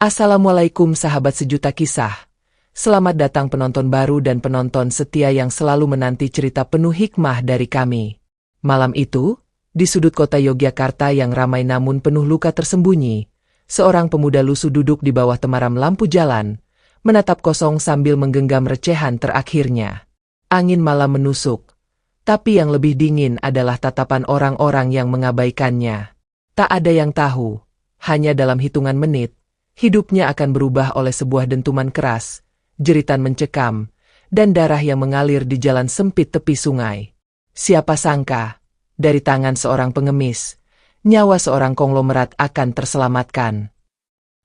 Assalamualaikum sahabat sejuta kisah. Selamat datang penonton baru dan penonton setia yang selalu menanti cerita penuh hikmah dari kami. Malam itu, di sudut kota Yogyakarta yang ramai namun penuh luka tersembunyi, seorang pemuda lusuh duduk di bawah temaram lampu jalan, menatap kosong sambil menggenggam recehan terakhirnya. Angin malam menusuk, tapi yang lebih dingin adalah tatapan orang-orang yang mengabaikannya. Tak ada yang tahu, hanya dalam hitungan menit, hidupnya akan berubah oleh sebuah dentuman keras, jeritan mencekam, dan darah yang mengalir di jalan sempit tepi sungai. Siapa sangka, dari tangan seorang pengemis, nyawa seorang konglomerat akan terselamatkan.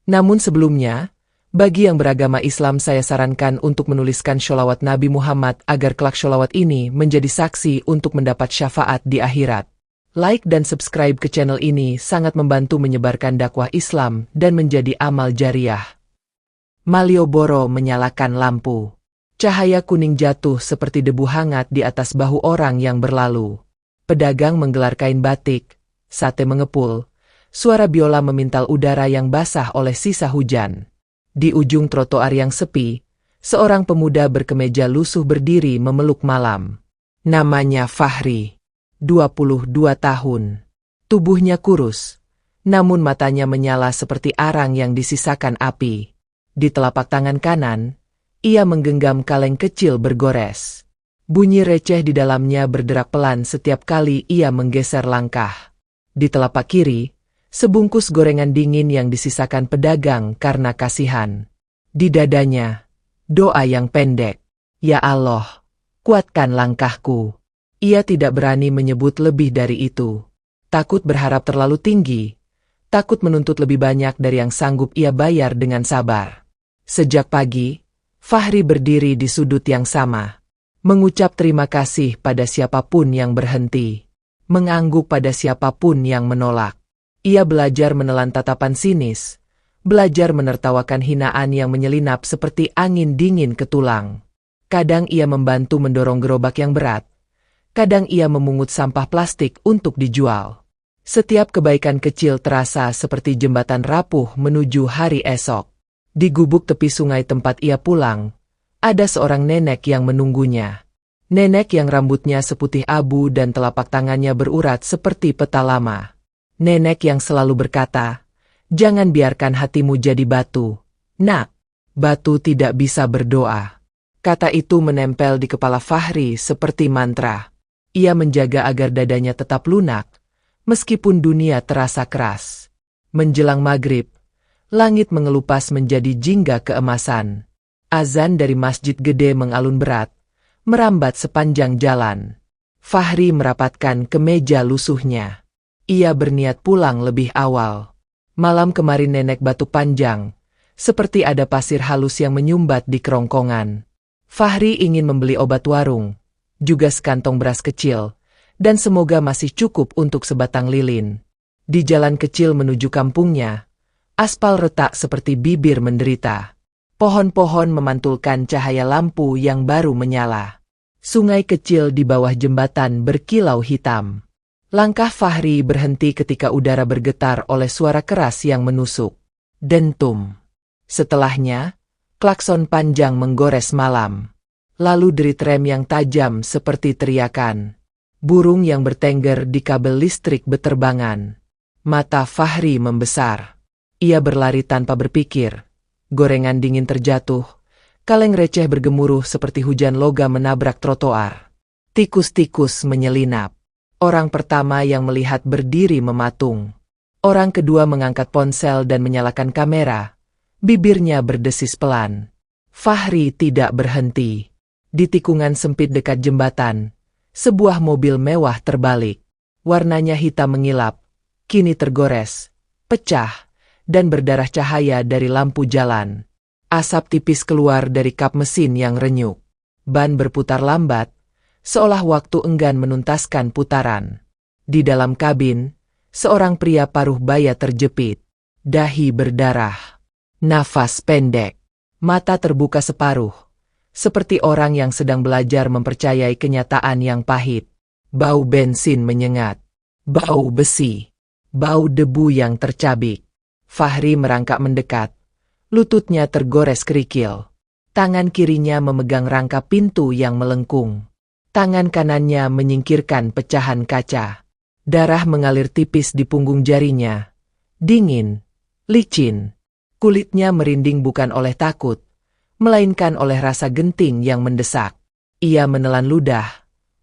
Namun sebelumnya, bagi yang beragama Islam saya sarankan untuk menuliskan sholawat Nabi Muhammad agar kelak sholawat ini menjadi saksi untuk mendapat syafaat di akhirat. Like dan subscribe ke channel ini sangat membantu menyebarkan dakwah Islam dan menjadi amal jariah. Malioboro menyalakan lampu. Cahaya kuning jatuh seperti debu hangat di atas bahu orang yang berlalu. Pedagang menggelar kain batik, sate mengepul, suara biola memintal udara yang basah oleh sisa hujan. Di ujung trotoar yang sepi, seorang pemuda berkemeja lusuh berdiri memeluk malam. Namanya Fahri. 22 tahun. Tubuhnya kurus, namun matanya menyala seperti arang yang disisakan api. Di telapak tangan kanan, ia menggenggam kaleng kecil bergores. Bunyi receh di dalamnya berderak pelan setiap kali ia menggeser langkah. Di telapak kiri, sebungkus gorengan dingin yang disisakan pedagang karena kasihan. Di dadanya, doa yang pendek. Ya Allah, kuatkan langkahku. Ia tidak berani menyebut lebih dari itu. Takut berharap terlalu tinggi. Takut menuntut lebih banyak dari yang sanggup ia bayar dengan sabar. Sejak pagi, Fahri berdiri di sudut yang sama. Mengucap terima kasih pada siapapun yang berhenti. Mengangguk pada siapapun yang menolak. Ia belajar menelan tatapan sinis. Belajar menertawakan hinaan yang menyelinap seperti angin dingin ke tulang. Kadang ia membantu mendorong gerobak yang berat. Kadang ia memungut sampah plastik untuk dijual. Setiap kebaikan kecil terasa seperti jembatan rapuh menuju hari esok. Di gubuk tepi sungai tempat ia pulang, ada seorang nenek yang menunggunya. Nenek yang rambutnya seputih abu dan telapak tangannya berurat seperti peta lama. Nenek yang selalu berkata, "Jangan biarkan hatimu jadi batu. Nak, batu tidak bisa berdoa." Kata itu menempel di kepala Fahri seperti mantra. Ia menjaga agar dadanya tetap lunak, meskipun dunia terasa keras. Menjelang maghrib, langit mengelupas menjadi jingga keemasan. Azan dari masjid gede mengalun berat, merambat sepanjang jalan. Fahri merapatkan kemeja lusuhnya. Ia berniat pulang lebih awal. Malam kemarin nenek batuk panjang, seperti ada pasir halus yang menyumbat di kerongkongan. Fahri ingin membeli obat warung, juga sekantong beras kecil, dan semoga masih cukup untuk sebatang lilin. Di jalan kecil menuju kampungnya, aspal retak seperti bibir menderita. Pohon-pohon memantulkan cahaya lampu yang baru menyala. Sungai kecil di bawah jembatan berkilau hitam. Langkah Fahri berhenti ketika udara bergetar oleh suara keras yang menusuk. Dentum. Setelahnya, klakson panjang menggores malam. Lalu derit rem yang tajam seperti teriakan. Burung yang bertengger di kabel listrik beterbangan. Mata Fahri membesar. Ia berlari tanpa berpikir. Gorengan dingin terjatuh. Kaleng receh bergemuruh seperti hujan logam menabrak trotoar. Tikus-tikus menyelinap. Orang pertama yang melihat berdiri mematung. Orang kedua mengangkat ponsel dan menyalakan kamera. Bibirnya berdesis pelan. Fahri tidak berhenti. Di tikungan sempit dekat jembatan, sebuah mobil mewah terbalik. Warnanya hitam mengilap, kini tergores, pecah, dan berdarah cahaya dari lampu jalan. Asap tipis keluar dari kap mesin yang renyuk. Ban berputar lambat, seolah waktu enggan menuntaskan putaran. Di dalam kabin, seorang pria paruh baya terjepit. Dahi berdarah. Nafas pendek. Mata terbuka separuh. Seperti orang yang sedang belajar mempercayai kenyataan yang pahit. Bau bensin menyengat. Bau besi. Bau debu yang tercabik. Fahri merangkak mendekat, Lututnya tergores kerikil. Tangan kirinya memegang rangka pintu yang melengkung. Tangan kanannya menyingkirkan pecahan kaca. Darah mengalir tipis di punggung jarinya. Dingin, licin. Kulitnya merinding bukan oleh takut, melainkan oleh rasa genting yang mendesak. Ia menelan ludah,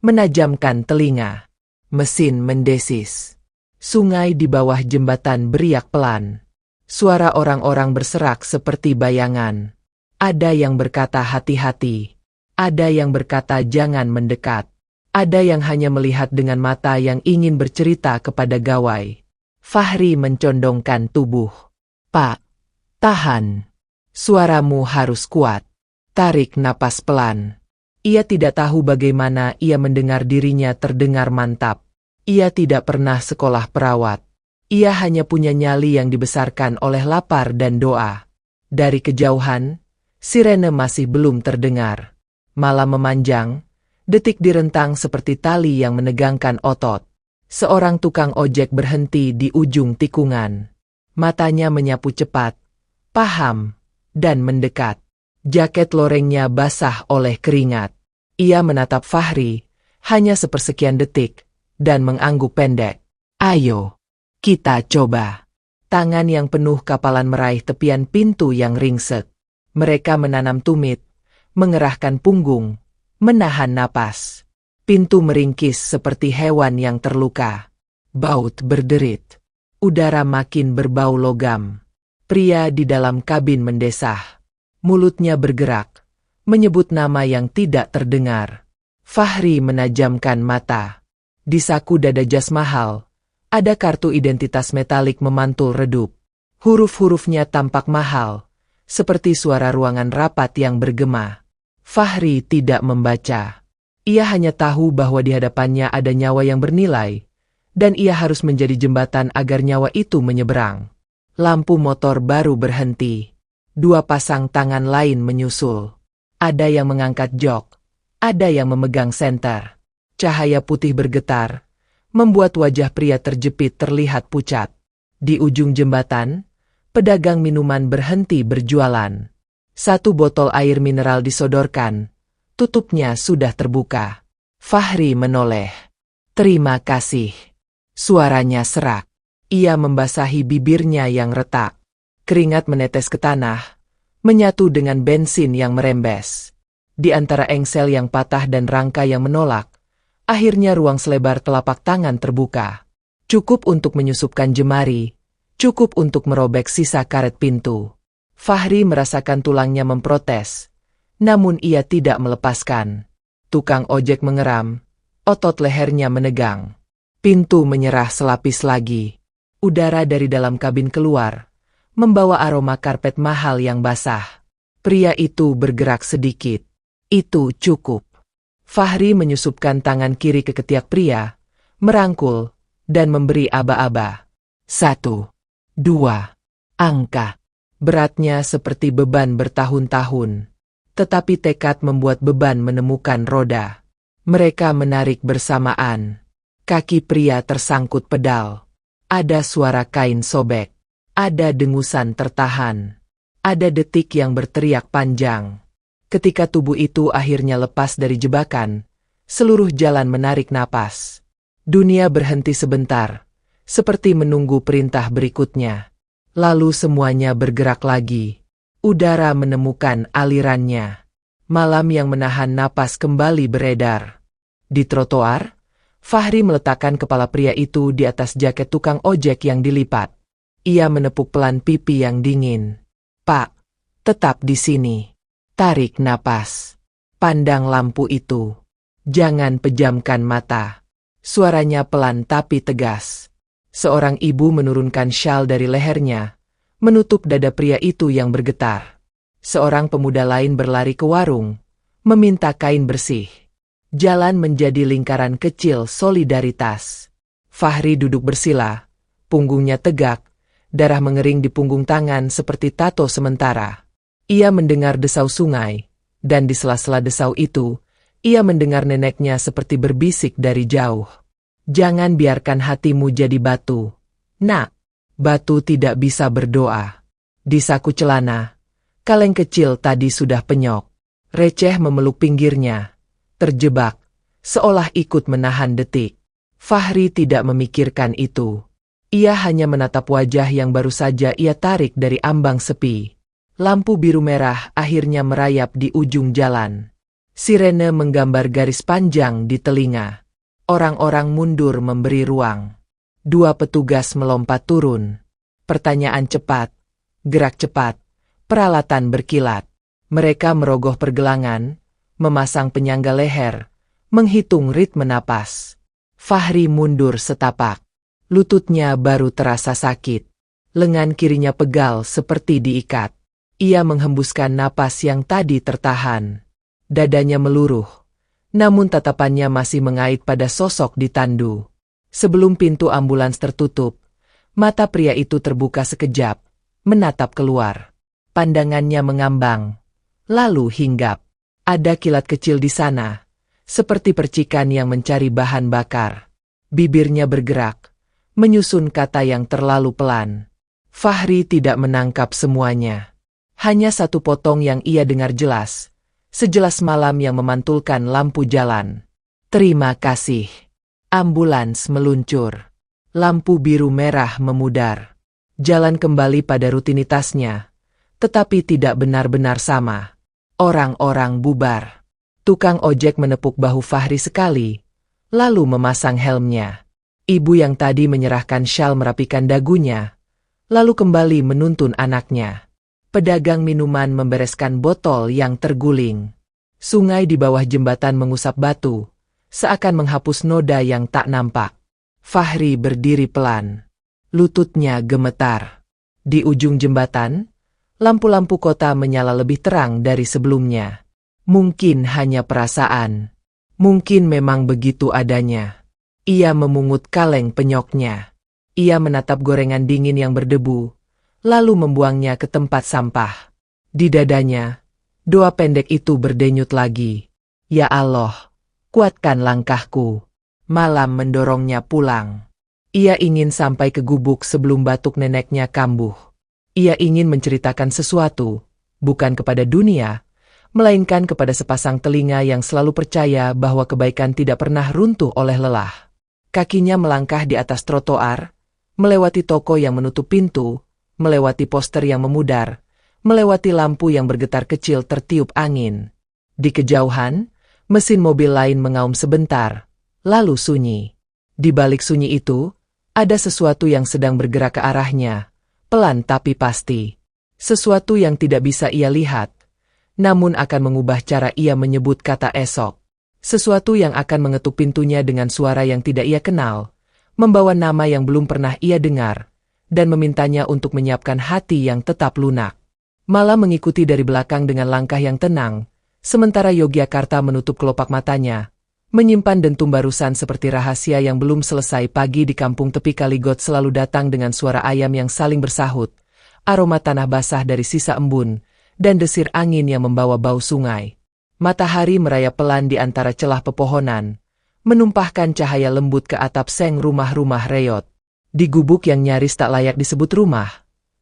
menajamkan telinga. Mesin mendesis. Sungai di bawah jembatan beriak pelan. Suara orang-orang berserak seperti bayangan. Ada yang berkata hati-hati. Ada yang berkata jangan mendekat. Ada yang hanya melihat dengan mata yang ingin bercerita kepada gawai. Fahri mencondongkan tubuh. Pak, tahan. Suaramu harus kuat. Tarik napas pelan. Ia tidak tahu bagaimana ia mendengar dirinya terdengar mantap. Ia tidak pernah sekolah perawat. Ia hanya punya nyali yang dibesarkan oleh lapar dan doa. Dari kejauhan, sirene masih belum terdengar. Malam memanjang, detik direntang seperti tali yang menegangkan otot. Seorang tukang ojek berhenti di ujung tikungan. Matanya menyapu cepat, paham, dan mendekat. Jaket lorengnya basah oleh keringat. Ia menatap Fahri, hanya sepersekian detik, dan mengangguk pendek. Ayo, kita coba. Tangan yang penuh kapalan meraih tepian pintu yang ringsek. Mereka menanam tumit, mengerahkan punggung, menahan napas. Pintu meringkis seperti hewan yang terluka. Baut berderit. Udara makin berbau logam. Pria di dalam kabin mendesah. Mulutnya bergerak, menyebut nama yang tidak terdengar. Fahri menajamkan mata. Di saku dada jas mahal, ada kartu identitas metalik memantul redup. Huruf-hurufnya tampak mahal, seperti suara ruangan rapat yang bergema. Fahri tidak membaca. Ia hanya tahu bahwa di hadapannya ada nyawa yang bernilai, dan ia harus menjadi jembatan agar nyawa itu menyeberang. Lampu motor baru berhenti. Dua pasang tangan lain menyusul. Ada yang mengangkat jok, ada yang memegang senter. Cahaya putih bergetar, membuat wajah pria terjepit terlihat pucat. Di ujung jembatan, pedagang minuman berhenti berjualan. Satu botol air mineral disodorkan, tutupnya sudah terbuka. Fahri menoleh. Terima kasih. Suaranya serak. Ia membasahi bibirnya yang retak. Keringat menetes ke tanah, menyatu dengan bensin yang merembes. Di antara engsel yang patah dan rangka yang menolak, akhirnya ruang selebar telapak tangan terbuka. Cukup untuk menyusupkan jemari, cukup untuk merobek sisa karet pintu. Fahri merasakan tulangnya memprotes, namun ia tidak melepaskan. Tukang ojek mengeram, otot lehernya menegang. Pintu menyerah selapis lagi. Udara dari dalam kabin keluar, membawa aroma karpet mahal yang basah. Pria itu bergerak sedikit. Itu cukup. Fahri menyusupkan tangan kiri ke ketiak pria, merangkul, dan memberi aba-aba. 1, 2, angka. Beratnya seperti beban bertahun-tahun. Tetapi tekad membuat beban menemukan roda. Mereka menarik bersamaan. Kaki pria tersangkut pedal. Ada suara kain sobek. Ada dengusan tertahan. Ada detik yang berteriak panjang. Ketika tubuh itu akhirnya lepas dari jebakan, seluruh jalan menarik napas. Dunia berhenti sebentar, seperti menunggu perintah berikutnya. Lalu semuanya bergerak lagi. Udara menemukan alirannya. Malam yang menahan napas kembali beredar. Di trotoar, Fahri meletakkan kepala pria itu di atas jaket tukang ojek yang dilipat. Ia menepuk pelan pipi yang dingin. Pak, tetap di sini. Tarik napas. Pandang lampu itu. Jangan pejamkan mata. Suaranya pelan tapi tegas. Seorang ibu menurunkan syal dari lehernya, menutup dada pria itu yang bergetar. Seorang pemuda lain berlari ke warung, meminta kain bersih. Jalan menjadi lingkaran kecil solidaritas. Fahri duduk bersila, punggungnya tegak, darah mengering di punggung tangan seperti tato sementara. Ia mendengar desau sungai, dan di sela-sela desau itu, ia mendengar neneknya seperti berbisik dari jauh. Jangan biarkan hatimu jadi batu. Nak, batu tidak bisa berdoa. Di saku celana, Kaleng kecil tadi sudah penyok. Receh memeluk pinggirnya. Terjebak, seolah ikut menahan detik. Fahri tidak memikirkan itu. Ia hanya menatap wajah yang baru saja ia tarik dari ambang sepi. Lampu biru merah akhirnya merayap di ujung jalan. Sirene menggambar garis panjang di telinga. Orang-orang mundur memberi ruang. 2 petugas melompat turun. Pertanyaan cepat, gerak cepat, peralatan berkilat. Mereka merogoh pergelangan, memasang penyangga leher, menghitung ritme napas. Fahri mundur setapak. Lututnya baru terasa sakit. Lengan kirinya pegal seperti diikat. Ia menghembuskan napas yang tadi tertahan. Dadanya meluruh. Namun tatapannya masih mengait pada sosok di tandu. Sebelum pintu ambulans tertutup, mata pria itu terbuka sekejap, menatap keluar. Pandangannya mengambang, lalu hinggap. Ada kilat kecil di sana, seperti percikan yang mencari bahan bakar. Bibirnya bergerak, menyusun kata yang terlalu pelan. Fahri tidak menangkap semuanya. Hanya satu potong yang ia dengar jelas, sejelas malam yang memantulkan lampu jalan. Terima kasih. Ambulans meluncur. Lampu biru merah memudar. Jalan kembali pada rutinitasnya, tetapi tidak benar-benar sama. Orang-orang bubar. Tukang ojek menepuk bahu Fahri sekali, lalu memasang helmnya. Ibu yang tadi menyerahkan syal merapikan dagunya, lalu kembali menuntun anaknya. Pedagang minuman membereskan botol yang terguling. Sungai di bawah jembatan mengusap batu, seakan menghapus noda yang tak nampak. Fahri berdiri pelan. Lututnya gemetar. Di ujung jembatan, lampu-lampu kota menyala lebih terang dari sebelumnya. Mungkin hanya perasaan. Mungkin memang begitu adanya. Ia memungut kaleng penyoknya. Ia menatap gorengan dingin yang berdebu, lalu membuangnya ke tempat sampah. Di dadanya, doa pendek itu berdenyut lagi. Ya Allah, kuatkan langkahku. Malam mendorongnya pulang. Ia ingin sampai ke gubuk sebelum batuk neneknya kambuh. Ia ingin menceritakan sesuatu, bukan kepada dunia, melainkan kepada sepasang telinga yang selalu percaya bahwa kebaikan tidak pernah runtuh oleh lelah. Kakinya melangkah di atas trotoar, melewati toko yang menutup pintu, melewati poster yang memudar, melewati lampu yang bergetar kecil tertiup angin. Di kejauhan, mesin mobil lain mengaum sebentar, lalu sunyi. Di balik sunyi itu, ada sesuatu yang sedang bergerak ke arahnya, pelan tapi pasti. Sesuatu yang tidak bisa ia lihat, namun akan mengubah cara ia menyebut kata esok. Sesuatu yang akan mengetuk pintunya dengan suara yang tidak ia kenal, membawa nama yang belum pernah ia dengar, dan memintanya untuk menyiapkan hati yang tetap lunak. Malah mengikuti dari belakang dengan langkah yang tenang, sementara Yogyakarta menutup kelopak matanya, menyimpan dentum barusan seperti rahasia yang belum selesai. Pagi di kampung tepi Kaligot selalu datang dengan suara ayam yang saling bersahut, aroma tanah basah dari sisa embun, dan desir angin yang membawa bau sungai. Matahari merayap pelan di antara celah pepohonan, menumpahkan cahaya lembut ke atap seng rumah-rumah reot. Di gubuk yang nyaris tak layak disebut rumah,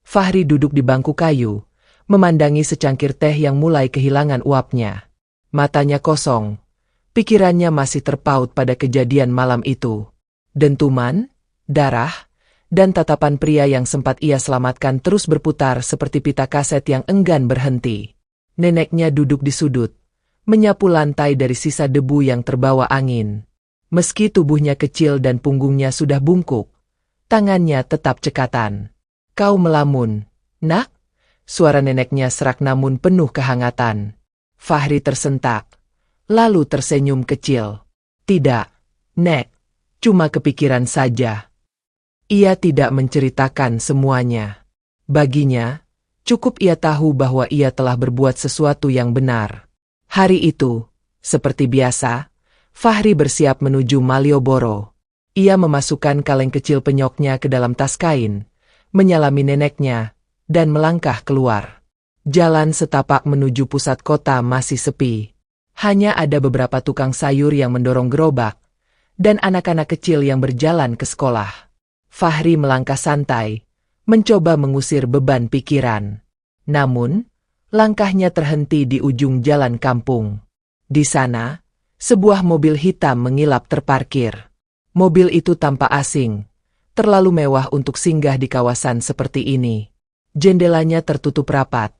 Fahri duduk di bangku kayu, memandangi secangkir teh yang mulai kehilangan uapnya. Matanya kosong, pikirannya masih terpaut pada kejadian malam itu. Dentuman, darah, dan tatapan pria yang sempat ia selamatkan terus berputar seperti pita kaset yang enggan berhenti. Neneknya duduk di sudut, menyapu lantai dari sisa debu yang terbawa angin. Meski tubuhnya kecil dan punggungnya sudah bungkuk, tangannya tetap cekatan. Kau melamun, nak? Suara neneknya serak namun penuh kehangatan. Fahri tersentak, lalu tersenyum kecil. Tidak, Nek, cuma kepikiran saja. Ia tidak menceritakan semuanya. Baginya, cukup ia tahu bahwa ia telah berbuat sesuatu yang benar. Hari itu, seperti biasa, Fahri bersiap menuju Malioboro. Ia memasukkan kaleng kecil penyoknya ke dalam tas kain, menyalami neneknya, dan melangkah keluar. Jalan setapak menuju pusat kota masih sepi. Hanya ada beberapa tukang sayur yang mendorong gerobak, dan anak-anak kecil yang berjalan ke sekolah. Fahri melangkah santai, mencoba mengusir beban pikiran. Namun, Langkahnya terhenti di ujung jalan kampung. Di sana, sebuah mobil hitam mengilap terparkir. Mobil itu tampak asing, terlalu mewah untuk singgah di kawasan seperti ini. Jendelanya tertutup rapat,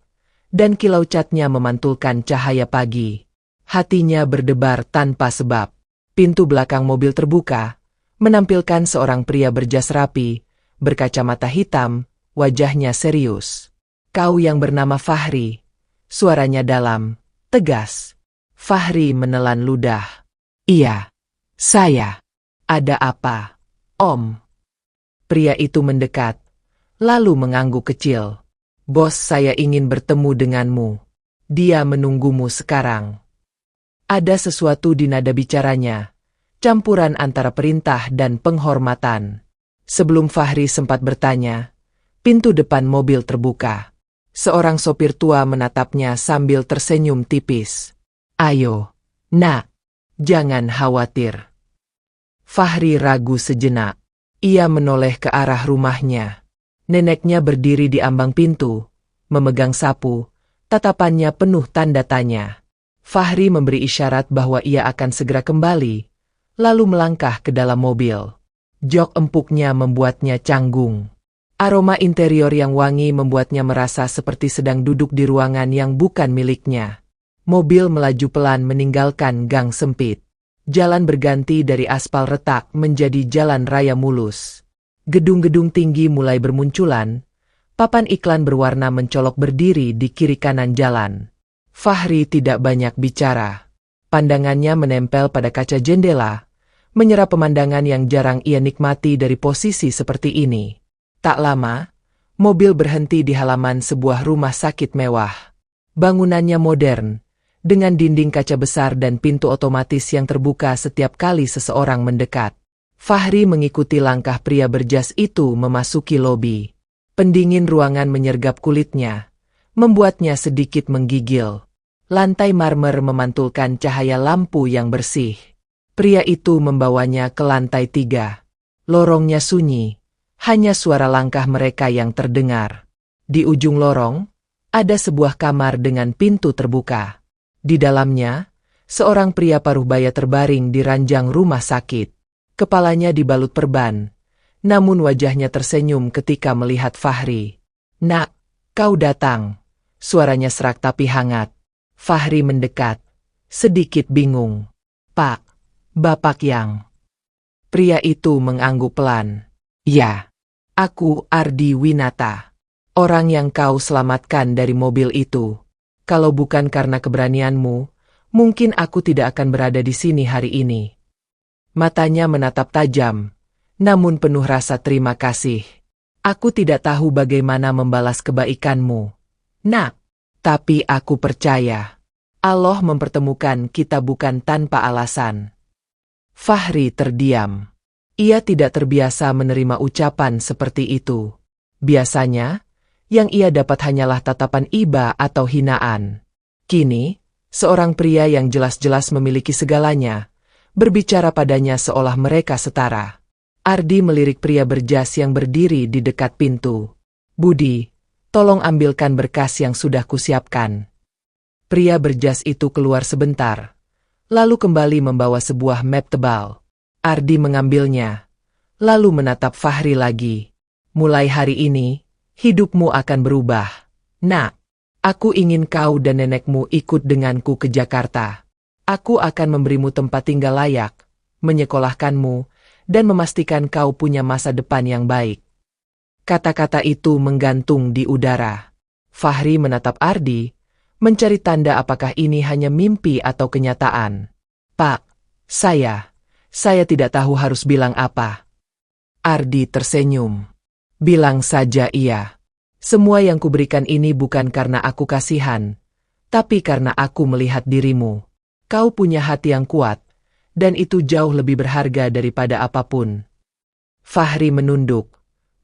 dan kilau catnya memantulkan cahaya pagi. Hatinya berdebar tanpa sebab. Pintu belakang mobil terbuka, menampilkan seorang pria berjas rapi, berkacamata hitam, wajahnya serius. "Kau yang bernama Fahri?" Suaranya dalam, tegas. Fahri menelan ludah. "Iya, saya." "Ada apa, Om?" Pria itu mendekat, lalu mengangguk kecil. "Bos saya ingin bertemu denganmu. Dia menunggumu sekarang." Ada sesuatu di nada bicaranya, campuran antara perintah dan penghormatan. Sebelum Fahri sempat bertanya, pintu depan mobil terbuka. Seorang sopir tua menatapnya sambil tersenyum tipis. "Ayo, nak, jangan khawatir." Fahri ragu sejenak. Ia menoleh ke arah rumahnya. Neneknya berdiri di ambang pintu, memegang sapu, tatapannya penuh tanda tanya. Fahri memberi isyarat bahwa ia akan segera kembali, lalu melangkah ke dalam mobil. Jok empuknya membuatnya canggung. Aroma interior yang wangi membuatnya merasa seperti sedang duduk di ruangan yang bukan miliknya. Mobil melaju pelan meninggalkan gang sempit. Jalan berganti dari aspal retak menjadi jalan raya mulus. Gedung-gedung tinggi mulai bermunculan. Papan iklan berwarna mencolok berdiri di kiri kanan jalan. Fahri tidak banyak bicara. Pandangannya menempel pada kaca jendela, menyerap pemandangan yang jarang ia nikmati dari posisi seperti ini. Tak lama, mobil berhenti di halaman sebuah rumah sakit mewah. Bangunannya modern, dengan dinding kaca besar dan pintu otomatis yang terbuka setiap kali seseorang mendekat. Fahri mengikuti langkah pria berjas itu memasuki lobi. Pendingin ruangan menyergap kulitnya, membuatnya sedikit menggigil. Lantai marmer memantulkan cahaya lampu yang bersih. Pria itu membawanya ke lantai 3. Lorongnya sunyi, hanya suara langkah mereka yang terdengar. Di ujung lorong, ada sebuah kamar dengan pintu terbuka. Di dalamnya, seorang pria paruh baya terbaring di ranjang rumah sakit. Kepalanya dibalut perban, namun wajahnya tersenyum ketika melihat Fahri. "Nak, kau datang." Suaranya serak tapi hangat. Fahri mendekat, sedikit bingung. "Pak, Bapak yang..." Pria itu mengangguk pelan. "Ya, aku Ardi Winata. Orang yang kau selamatkan dari mobil itu. Kalau bukan karena keberanianmu, mungkin aku tidak akan berada di sini hari ini." Matanya menatap tajam, namun penuh rasa terima kasih. "Aku tidak tahu bagaimana membalas kebaikanmu, nak. Tapi aku percaya, Allah mempertemukan kita bukan tanpa alasan." Fahri terdiam. Ia tidak terbiasa menerima ucapan seperti itu. Biasanya, yang ia dapat hanyalah tatapan iba atau hinaan. Kini, seorang pria yang jelas-jelas memiliki segalanya, berbicara padanya seolah mereka setara. Ardi melirik pria berjas yang berdiri di dekat pintu. "Budi, tolong ambilkan berkas yang sudah kusiapkan." Pria berjas itu keluar sebentar, lalu kembali membawa sebuah map tebal. Ardi mengambilnya, lalu menatap Fahri lagi. "Mulai hari ini, hidupmu akan berubah. Nak, aku ingin kau dan nenekmu ikut denganku ke Jakarta. Aku akan memberimu tempat tinggal layak, menyekolahkanmu, dan memastikan kau punya masa depan yang baik." Kata-kata itu menggantung di udara. Fahri menatap Ardi, mencari tanda apakah ini hanya mimpi atau kenyataan. "Pak, saya tidak tahu harus bilang apa." Ardi tersenyum. "Bilang saja iya. Semua yang kuberikan ini bukan karena aku kasihan, tapi karena aku melihat dirimu. Kau punya hati yang kuat, dan itu jauh lebih berharga daripada apapun." Fahri menunduk,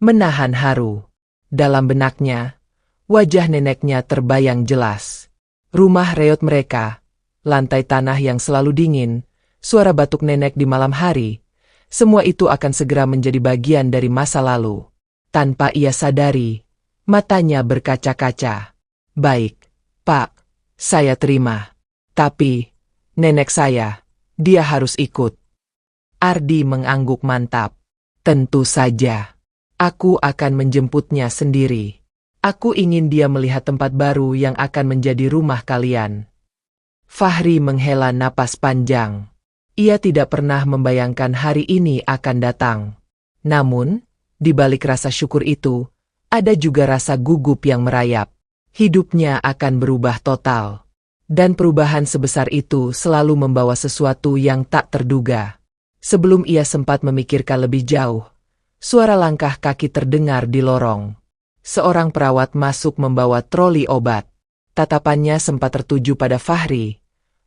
menahan haru. Dalam benaknya, wajah neneknya terbayang jelas. Rumah reot mereka, lantai tanah yang selalu dingin, suara batuk nenek di malam hari, semua itu akan segera menjadi bagian dari masa lalu. Tanpa ia sadari, matanya berkaca-kaca. "Baik, Pak, saya terima. Tapi, nenek saya, dia harus ikut. Ardi mengangguk mantap. Tentu saja. Aku akan menjemputnya sendiri. Aku ingin dia melihat tempat baru yang akan menjadi rumah kalian. Fahri menghela napas panjang. Ia tidak pernah membayangkan hari ini akan datang. Namun, di balik rasa syukur itu, ada juga rasa gugup yang merayap. Hidupnya akan berubah total. Dan perubahan sebesar itu selalu membawa sesuatu yang tak terduga. Sebelum ia sempat memikirkan lebih jauh, suara langkah kaki terdengar di lorong. Seorang perawat masuk membawa troli obat. Tatapannya sempat tertuju pada Fahri.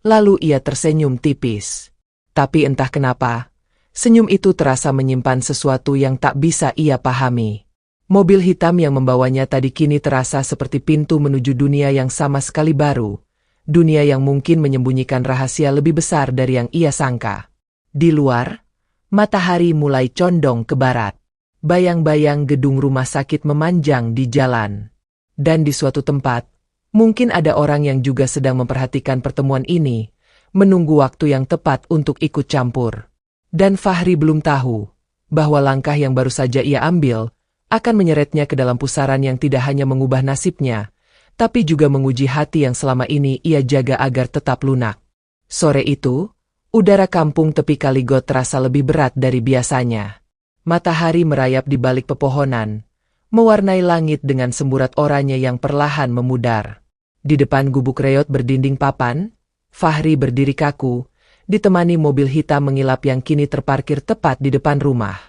Lalu ia tersenyum tipis. Tapi entah kenapa, senyum itu terasa menyimpan sesuatu yang tak bisa ia pahami. Mobil hitam yang membawanya tadi kini terasa seperti pintu menuju dunia yang sama sekali baru. Dunia yang mungkin menyembunyikan rahasia lebih besar dari yang ia sangka. Di luar, matahari mulai condong ke barat. Bayang-bayang gedung rumah sakit memanjang di jalan. Dan di suatu tempat, mungkin ada orang yang juga sedang memperhatikan pertemuan ini, menunggu waktu yang tepat untuk ikut campur. Dan Fahri belum tahu bahwa langkah yang baru saja ia ambil akan menyeretnya ke dalam pusaran yang tidak hanya mengubah nasibnya, tapi juga menguji hati yang selama ini ia jaga agar tetap lunak. Sore itu, udara kampung tepi Kaligot terasa lebih berat dari biasanya. Matahari merayap di balik pepohonan, mewarnai langit dengan semburat oranye yang perlahan memudar. Di depan gubuk reot berdinding papan, Fahri berdiri kaku, ditemani mobil hitam mengilap yang kini terparkir tepat di depan rumah.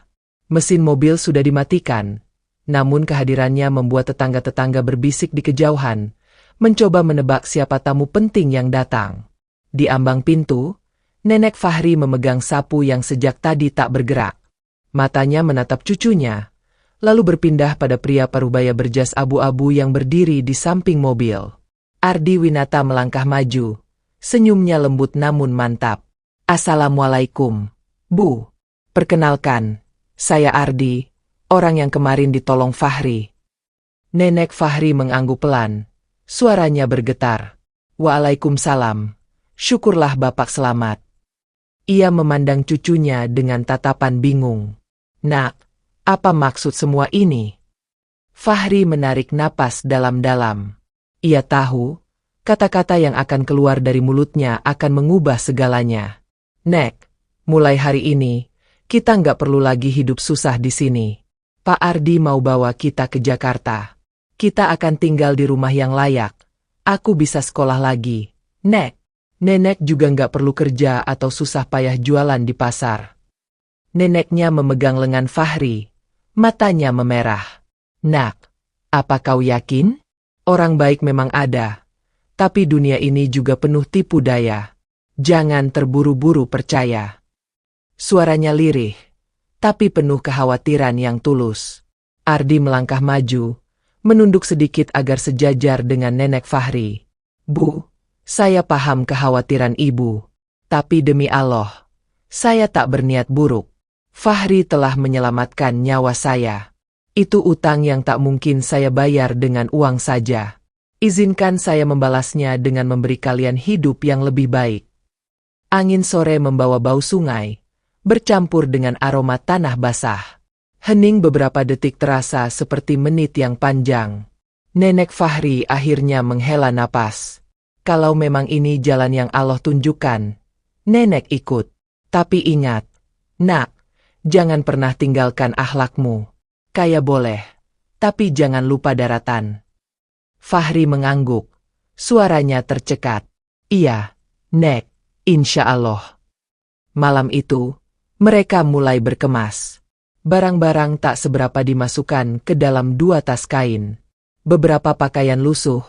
Mesin mobil sudah dimatikan, namun kehadirannya membuat tetangga-tetangga berbisik di kejauhan, mencoba menebak siapa tamu penting yang datang. Di ambang pintu, nenek Fahri memegang sapu yang sejak tadi tak bergerak. Matanya menatap cucunya, lalu berpindah pada pria parubaya berjas abu-abu yang berdiri di samping mobil. Ardi Winata melangkah maju, senyumnya lembut namun mantap. Assalamualaikum, Bu. Perkenalkan, saya Ardi, orang yang kemarin ditolong Fahri. Nenek Fahri mengangguk pelan, suaranya bergetar. Waalaikumsalam, syukurlah Bapak selamat. Ia memandang cucunya dengan tatapan bingung. Nak, apa maksud semua ini? Fahri menarik napas dalam-dalam. Ia tahu, kata-kata yang akan keluar dari mulutnya akan mengubah segalanya. Nek, mulai hari ini, kita nggak perlu lagi hidup susah di sini. Pak Ardi mau bawa kita ke Jakarta. Kita akan tinggal di rumah yang layak. Aku bisa sekolah lagi. Nek. Nenek juga nggak perlu kerja atau susah payah jualan di pasar. Neneknya memegang lengan Fahri. Matanya memerah. Nak, apa kau yakin? Orang baik memang ada. Tapi dunia ini juga penuh tipu daya. Jangan terburu-buru percaya. Suaranya lirih, tapi penuh kekhawatiran yang tulus. Ardi melangkah maju, menunduk sedikit agar sejajar dengan nenek Fahri. Bu, saya paham kekhawatiran ibu, tapi demi Allah, saya tak berniat buruk. Fahri telah menyelamatkan nyawa saya. Itu utang yang tak mungkin saya bayar dengan uang saja. Izinkan saya membalasnya dengan memberi kalian hidup yang lebih baik. Angin sore membawa bau sungai, bercampur dengan aroma tanah basah. Hening beberapa detik terasa seperti menit yang panjang. Nenek Fahri akhirnya menghela napas. Kalau memang ini jalan yang Allah tunjukkan, nenek ikut. Tapi ingat, nak, jangan pernah tinggalkan akhlakmu. Kaya boleh, tapi jangan lupa daratan. Fahri mengangguk, suaranya tercekat. Iya, nek, insya Allah. Malam itu, mereka mulai berkemas. Barang-barang tak seberapa dimasukkan ke dalam 2 tas kain. Beberapa pakaian lusuh,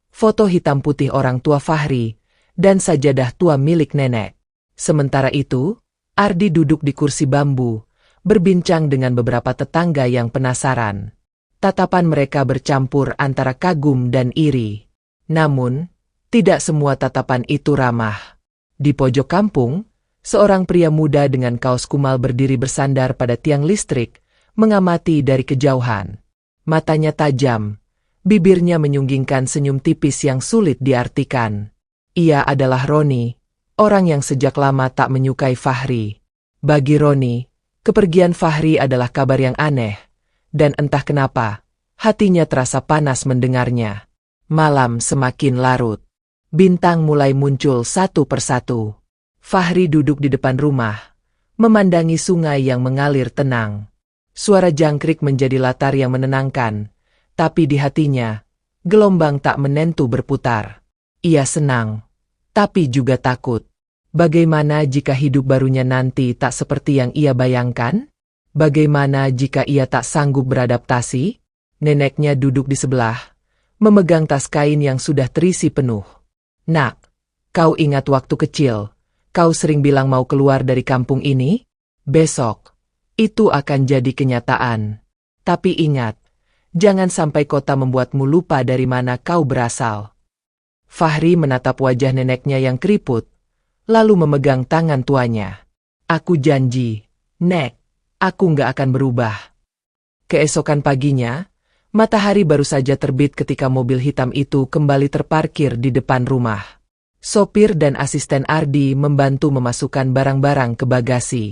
foto hitam putih orang tua Fahri, dan sajadah tua milik nenek. Sementara itu, Ardi duduk di kursi bambu, berbincang dengan beberapa tetangga yang penasaran. Tatapan mereka bercampur antara kagum dan iri. Namun, tidak semua tatapan itu ramah. Di pojok kampung, seorang pria muda dengan kaos kumal berdiri bersandar pada tiang listrik, mengamati dari kejauhan. Matanya tajam, Bibirnya menyunggingkan senyum tipis yang sulit diartikan. Ia adalah Roni, orang yang sejak lama tak menyukai Fahri. Bagi Roni, kepergian Fahri adalah kabar yang aneh, dan entah kenapa, hatinya terasa panas mendengarnya. Malam semakin larut. Bintang mulai muncul satu persatu. Fahri duduk di depan rumah, memandangi sungai yang mengalir tenang. Suara jangkrik menjadi latar yang menenangkan, tapi di hatinya, gelombang tak menentu berputar. Ia senang, tapi juga takut. Bagaimana jika hidup barunya nanti tak seperti yang ia bayangkan? Bagaimana jika ia tak sanggup beradaptasi? Neneknya duduk di sebelah, memegang tas kain yang sudah terisi penuh. Nak, kau ingat waktu kecil, kau sering bilang mau keluar dari kampung ini? Besok, itu akan jadi kenyataan. Tapi ingat, jangan sampai kota membuatmu lupa dari mana kau berasal. Fahri menatap wajah neneknya yang keriput, lalu memegang tangan tuanya. Aku janji, Nek, aku nggak akan berubah. Keesokan paginya, matahari baru saja terbit ketika mobil hitam itu kembali terparkir di depan rumah. Sopir dan asisten Ardi membantu memasukkan barang-barang ke bagasi.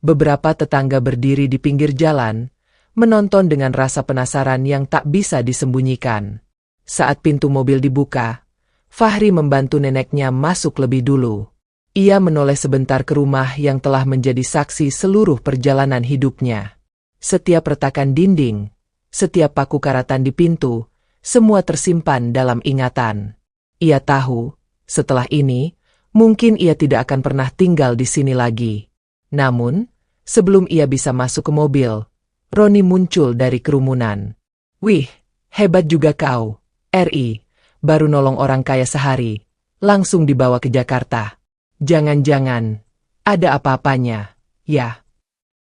Beberapa tetangga berdiri di pinggir jalan, menonton dengan rasa penasaran yang tak bisa disembunyikan. Saat pintu mobil dibuka, Fahri membantu neneknya masuk lebih dulu. Ia menoleh sebentar ke rumah yang telah menjadi saksi seluruh perjalanan hidupnya. Setiap retakan dinding, setiap paku karatan di pintu, semua tersimpan dalam ingatan. Ia tahu, setelah ini, mungkin ia tidak akan pernah tinggal di sini lagi. Namun, sebelum ia bisa masuk ke mobil, Roni muncul dari kerumunan. Wih, hebat juga kau, RI, baru nolong orang kaya sehari, langsung dibawa ke Jakarta. Jangan-jangan, ada apa-apanya, ya?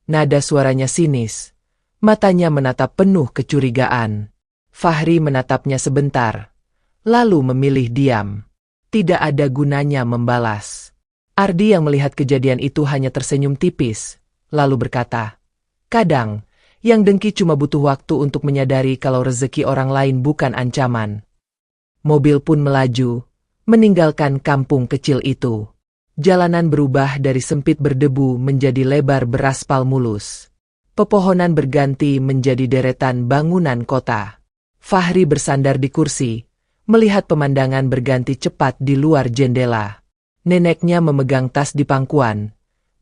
Nada suaranya sinis, matanya menatap penuh kecurigaan. Fahri menatapnya sebentar, lalu memilih diam. Tidak ada gunanya membalas. Ardi yang melihat kejadian itu hanya tersenyum tipis, lalu berkata, kadang, yang dengki cuma butuh waktu untuk menyadari kalau rezeki orang lain bukan ancaman. Mobil pun melaju, meninggalkan kampung kecil itu. Jalanan berubah dari sempit berdebu menjadi lebar beraspal mulus. Pepohonan berganti menjadi deretan bangunan kota. Fahri bersandar di kursi, melihat pemandangan berganti cepat di luar jendela. Neneknya memegang tas di pangkuan,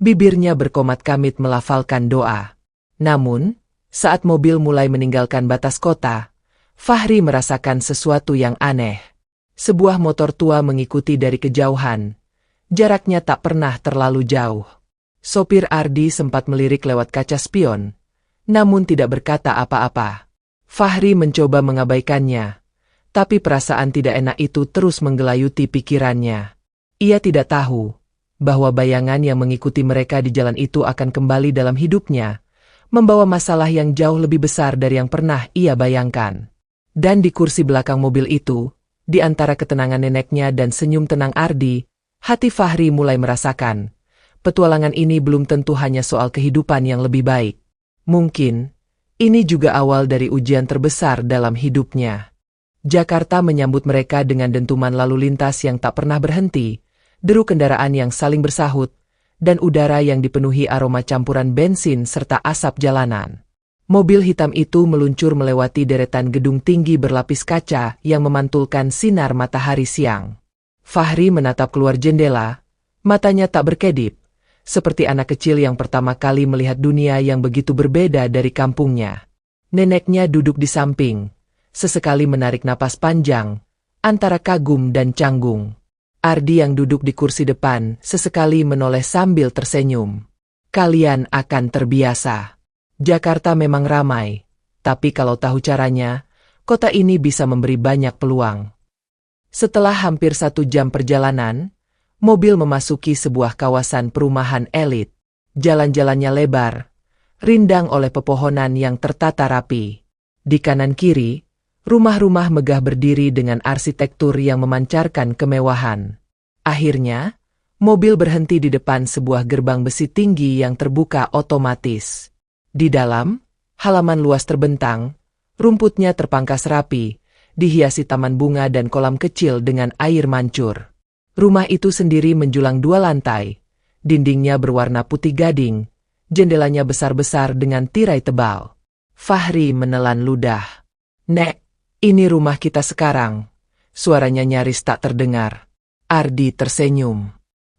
bibirnya berkomat-kamit melafalkan doa. Namun, saat mobil mulai meninggalkan batas kota, Fahri merasakan sesuatu yang aneh. Sebuah motor tua mengikuti dari kejauhan. Jaraknya tak pernah terlalu jauh. Sopir Ardi sempat melirik lewat kaca spion, namun tidak berkata apa-apa. Fahri mencoba mengabaikannya, tapi perasaan tidak enak itu terus menggelayuti pikirannya. Ia tidak tahu bahwa bayangan yang mengikuti mereka di jalan itu akan kembali dalam hidupnya, membawa masalah yang jauh lebih besar dari yang pernah ia bayangkan. Dan di kursi belakang mobil itu, di antara ketenangan neneknya dan senyum tenang Ardi, hati Fahri mulai merasakan, petualangan ini belum tentu hanya soal kehidupan yang lebih baik. Mungkin, ini juga awal dari ujian terbesar dalam hidupnya. Jakarta menyambut mereka dengan dentuman lalu lintas yang tak pernah berhenti, deru kendaraan yang saling bersahut, dan udara yang dipenuhi aroma campuran bensin serta asap jalanan. Mobil hitam itu meluncur melewati deretan gedung tinggi berlapis kaca yang memantulkan sinar matahari siang. Fahri menatap keluar jendela, matanya tak berkedip, seperti anak kecil yang pertama kali melihat dunia yang begitu berbeda dari kampungnya. Neneknya duduk di samping, sesekali menarik napas panjang, antara kagum dan canggung. Ardi yang duduk di kursi depan sesekali menoleh sambil tersenyum. Kalian akan terbiasa. Jakarta memang ramai, tapi kalau tahu caranya, kota ini bisa memberi banyak peluang. Setelah hampir 1 jam perjalanan, mobil memasuki sebuah kawasan perumahan elit. Jalan-jalannya lebar, rindang oleh pepohonan yang tertata rapi. Di kanan kiri, rumah-rumah megah berdiri dengan arsitektur yang memancarkan kemewahan. Akhirnya, mobil berhenti di depan sebuah gerbang besi tinggi yang terbuka otomatis. Di dalam, halaman luas terbentang, rumputnya terpangkas rapi, dihiasi taman bunga dan kolam kecil dengan air mancur. Rumah itu sendiri menjulang 2 lantai, dindingnya berwarna putih gading, jendelanya besar-besar dengan tirai tebal. Fahri menelan ludah. "Nek, ini rumah kita sekarang." Suaranya nyaris tak terdengar. Ardi tersenyum.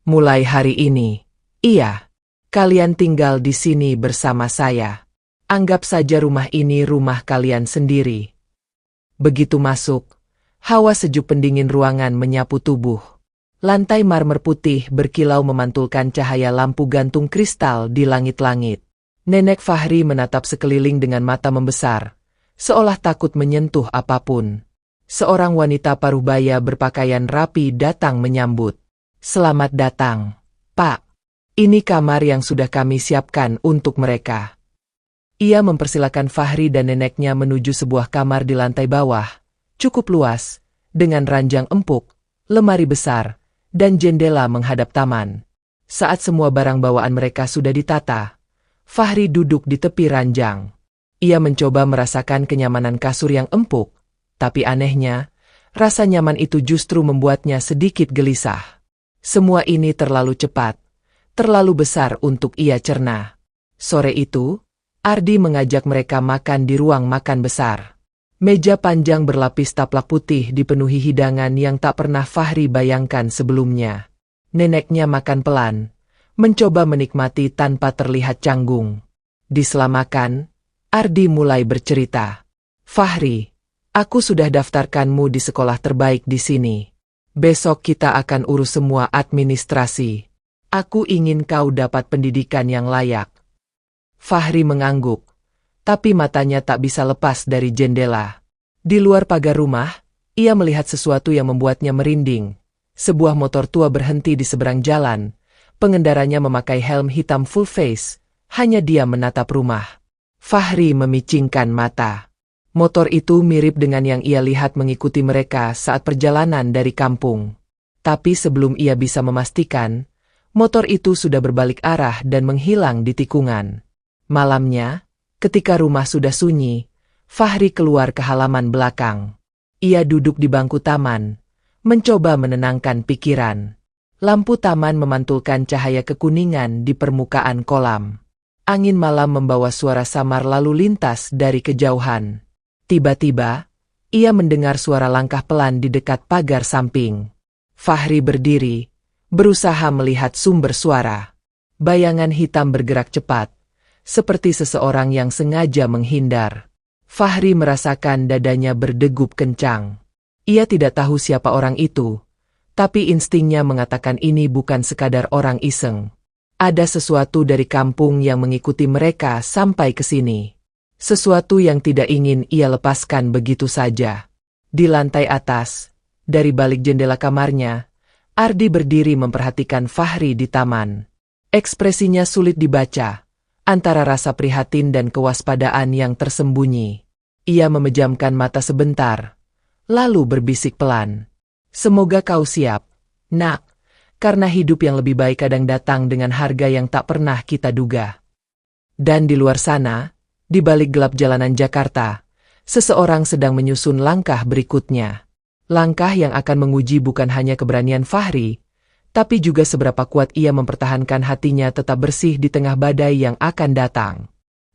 "Mulai hari ini, iya, kalian tinggal di sini bersama saya. Anggap saja rumah ini rumah kalian sendiri." Begitu masuk, hawa sejuk pendingin ruangan menyapu tubuh. Lantai marmer putih berkilau memantulkan cahaya lampu gantung kristal di langit-langit. Nenek Fahri menatap sekeliling dengan mata membesar, seolah takut menyentuh apapun. Seorang wanita parubaya berpakaian rapi datang menyambut. "Selamat datang, Pak. Ini kamar yang sudah kami siapkan untuk mereka." Ia mempersilakan Fahri dan neneknya menuju sebuah kamar di lantai bawah, cukup luas, dengan ranjang empuk, lemari besar, dan jendela menghadap taman. Saat semua barang bawaan mereka sudah ditata, Fahri duduk di tepi ranjang. Ia mencoba merasakan kenyamanan kasur yang empuk, tapi anehnya, rasa nyaman itu justru membuatnya sedikit gelisah. Semua ini terlalu cepat, terlalu besar untuk ia cerna. Sore itu, Ardi mengajak mereka makan di ruang makan besar. Meja panjang berlapis taplak putih dipenuhi hidangan yang tak pernah Fahri bayangkan sebelumnya. Neneknya makan pelan, mencoba menikmati tanpa terlihat canggung. Di sela makan, Ardi mulai bercerita. "Fahri, aku sudah daftarkanmu di sekolah terbaik di sini. Besok kita akan urus semua administrasi. Aku ingin kau dapat pendidikan yang layak." Fahri mengangguk, tapi matanya tak bisa lepas dari jendela. Di luar pagar rumah, ia melihat sesuatu yang membuatnya merinding. Sebuah motor tua berhenti di seberang jalan, pengendaranya memakai helm hitam full face, hanya dia menatap rumah. Fahri memicingkan mata. Motor itu mirip dengan yang ia lihat mengikuti mereka saat perjalanan dari kampung. Tapi sebelum ia bisa memastikan, motor itu sudah berbalik arah dan menghilang di tikungan. Malamnya, ketika rumah sudah sunyi, Fahri keluar ke halaman belakang. Ia duduk di bangku taman, mencoba menenangkan pikiran. Lampu taman memantulkan cahaya kekuningan di permukaan kolam. Angin malam membawa suara samar lalu lintas dari kejauhan. Tiba-tiba, ia mendengar suara langkah pelan di dekat pagar samping. Fahri berdiri, berusaha melihat sumber suara. Bayangan hitam bergerak cepat, seperti seseorang yang sengaja menghindar. Fahri merasakan dadanya berdegup kencang. Ia tidak tahu siapa orang itu, tapi instingnya mengatakan ini bukan sekadar orang iseng. Ada sesuatu dari kampung yang mengikuti mereka sampai ke sini. Sesuatu yang tidak ingin ia lepaskan begitu saja. Di lantai atas, dari balik jendela kamarnya, Ardi berdiri memperhatikan Fahri di taman. Ekspresinya sulit dibaca, antara rasa prihatin dan kewaspadaan yang tersembunyi. Ia memejamkan mata sebentar, lalu berbisik pelan. "Semoga kau siap, nak, karena hidup yang lebih baik kadang datang dengan harga yang tak pernah kita duga." Dan di luar sana, di balik gelap jalanan Jakarta, seseorang sedang menyusun langkah berikutnya. Langkah yang akan menguji bukan hanya keberanian Fahri, tapi juga seberapa kuat ia mempertahankan hatinya tetap bersih di tengah badai yang akan datang.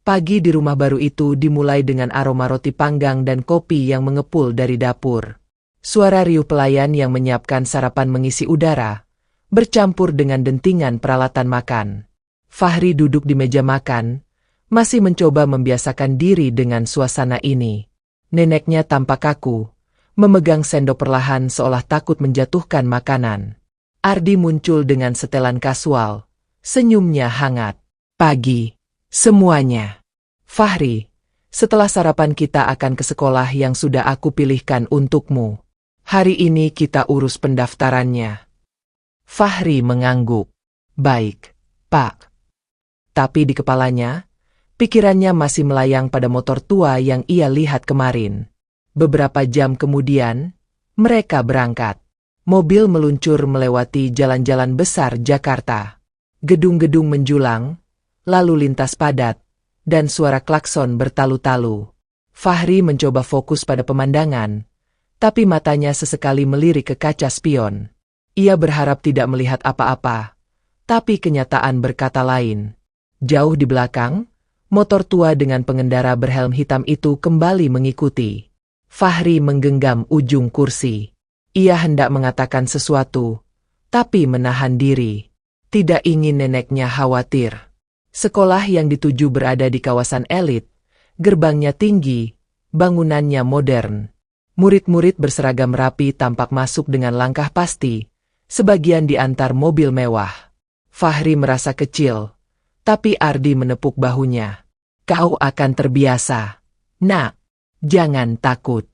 Pagi di rumah baru itu dimulai dengan aroma roti panggang dan kopi yang mengepul dari dapur. Suara riuh pelayan yang menyiapkan sarapan mengisi udara, bercampur dengan dentingan peralatan makan. Fahri duduk di meja makan, masih mencoba membiasakan diri dengan suasana ini. Neneknya tampak kaku, memegang sendok perlahan seolah takut menjatuhkan makanan. Ardi muncul dengan setelan kasual, senyumnya hangat. "Pagi, semuanya. Fahri, setelah sarapan kita akan ke sekolah yang sudah aku pilihkan untukmu. Hari ini kita urus pendaftarannya." Fahri mengangguk. "Baik, Pak." Tapi di kepalanya, pikirannya masih melayang pada motor tua yang ia lihat kemarin. Beberapa jam kemudian, mereka berangkat. Mobil meluncur melewati jalan-jalan besar Jakarta. Gedung-gedung menjulang, lalu lintas padat, dan suara klakson bertalu-talu. Fahri mencoba fokus pada pemandangan, tapi matanya sesekali melirik ke kaca spion. Ia berharap tidak melihat apa-apa, tapi kenyataan berkata lain. Jauh di belakang, motor tua dengan pengendara berhelm hitam itu kembali mengikuti. Fahri menggenggam ujung kursi. Ia hendak mengatakan sesuatu, tapi menahan diri. Tidak ingin neneknya khawatir. Sekolah yang dituju berada di kawasan elit, gerbangnya tinggi, bangunannya modern. Murid-murid berseragam rapi tampak masuk dengan langkah pasti, sebagian diantar mobil mewah. Fahri merasa kecil, tapi Ardi menepuk bahunya. Kau akan terbiasa. Nak, jangan takut.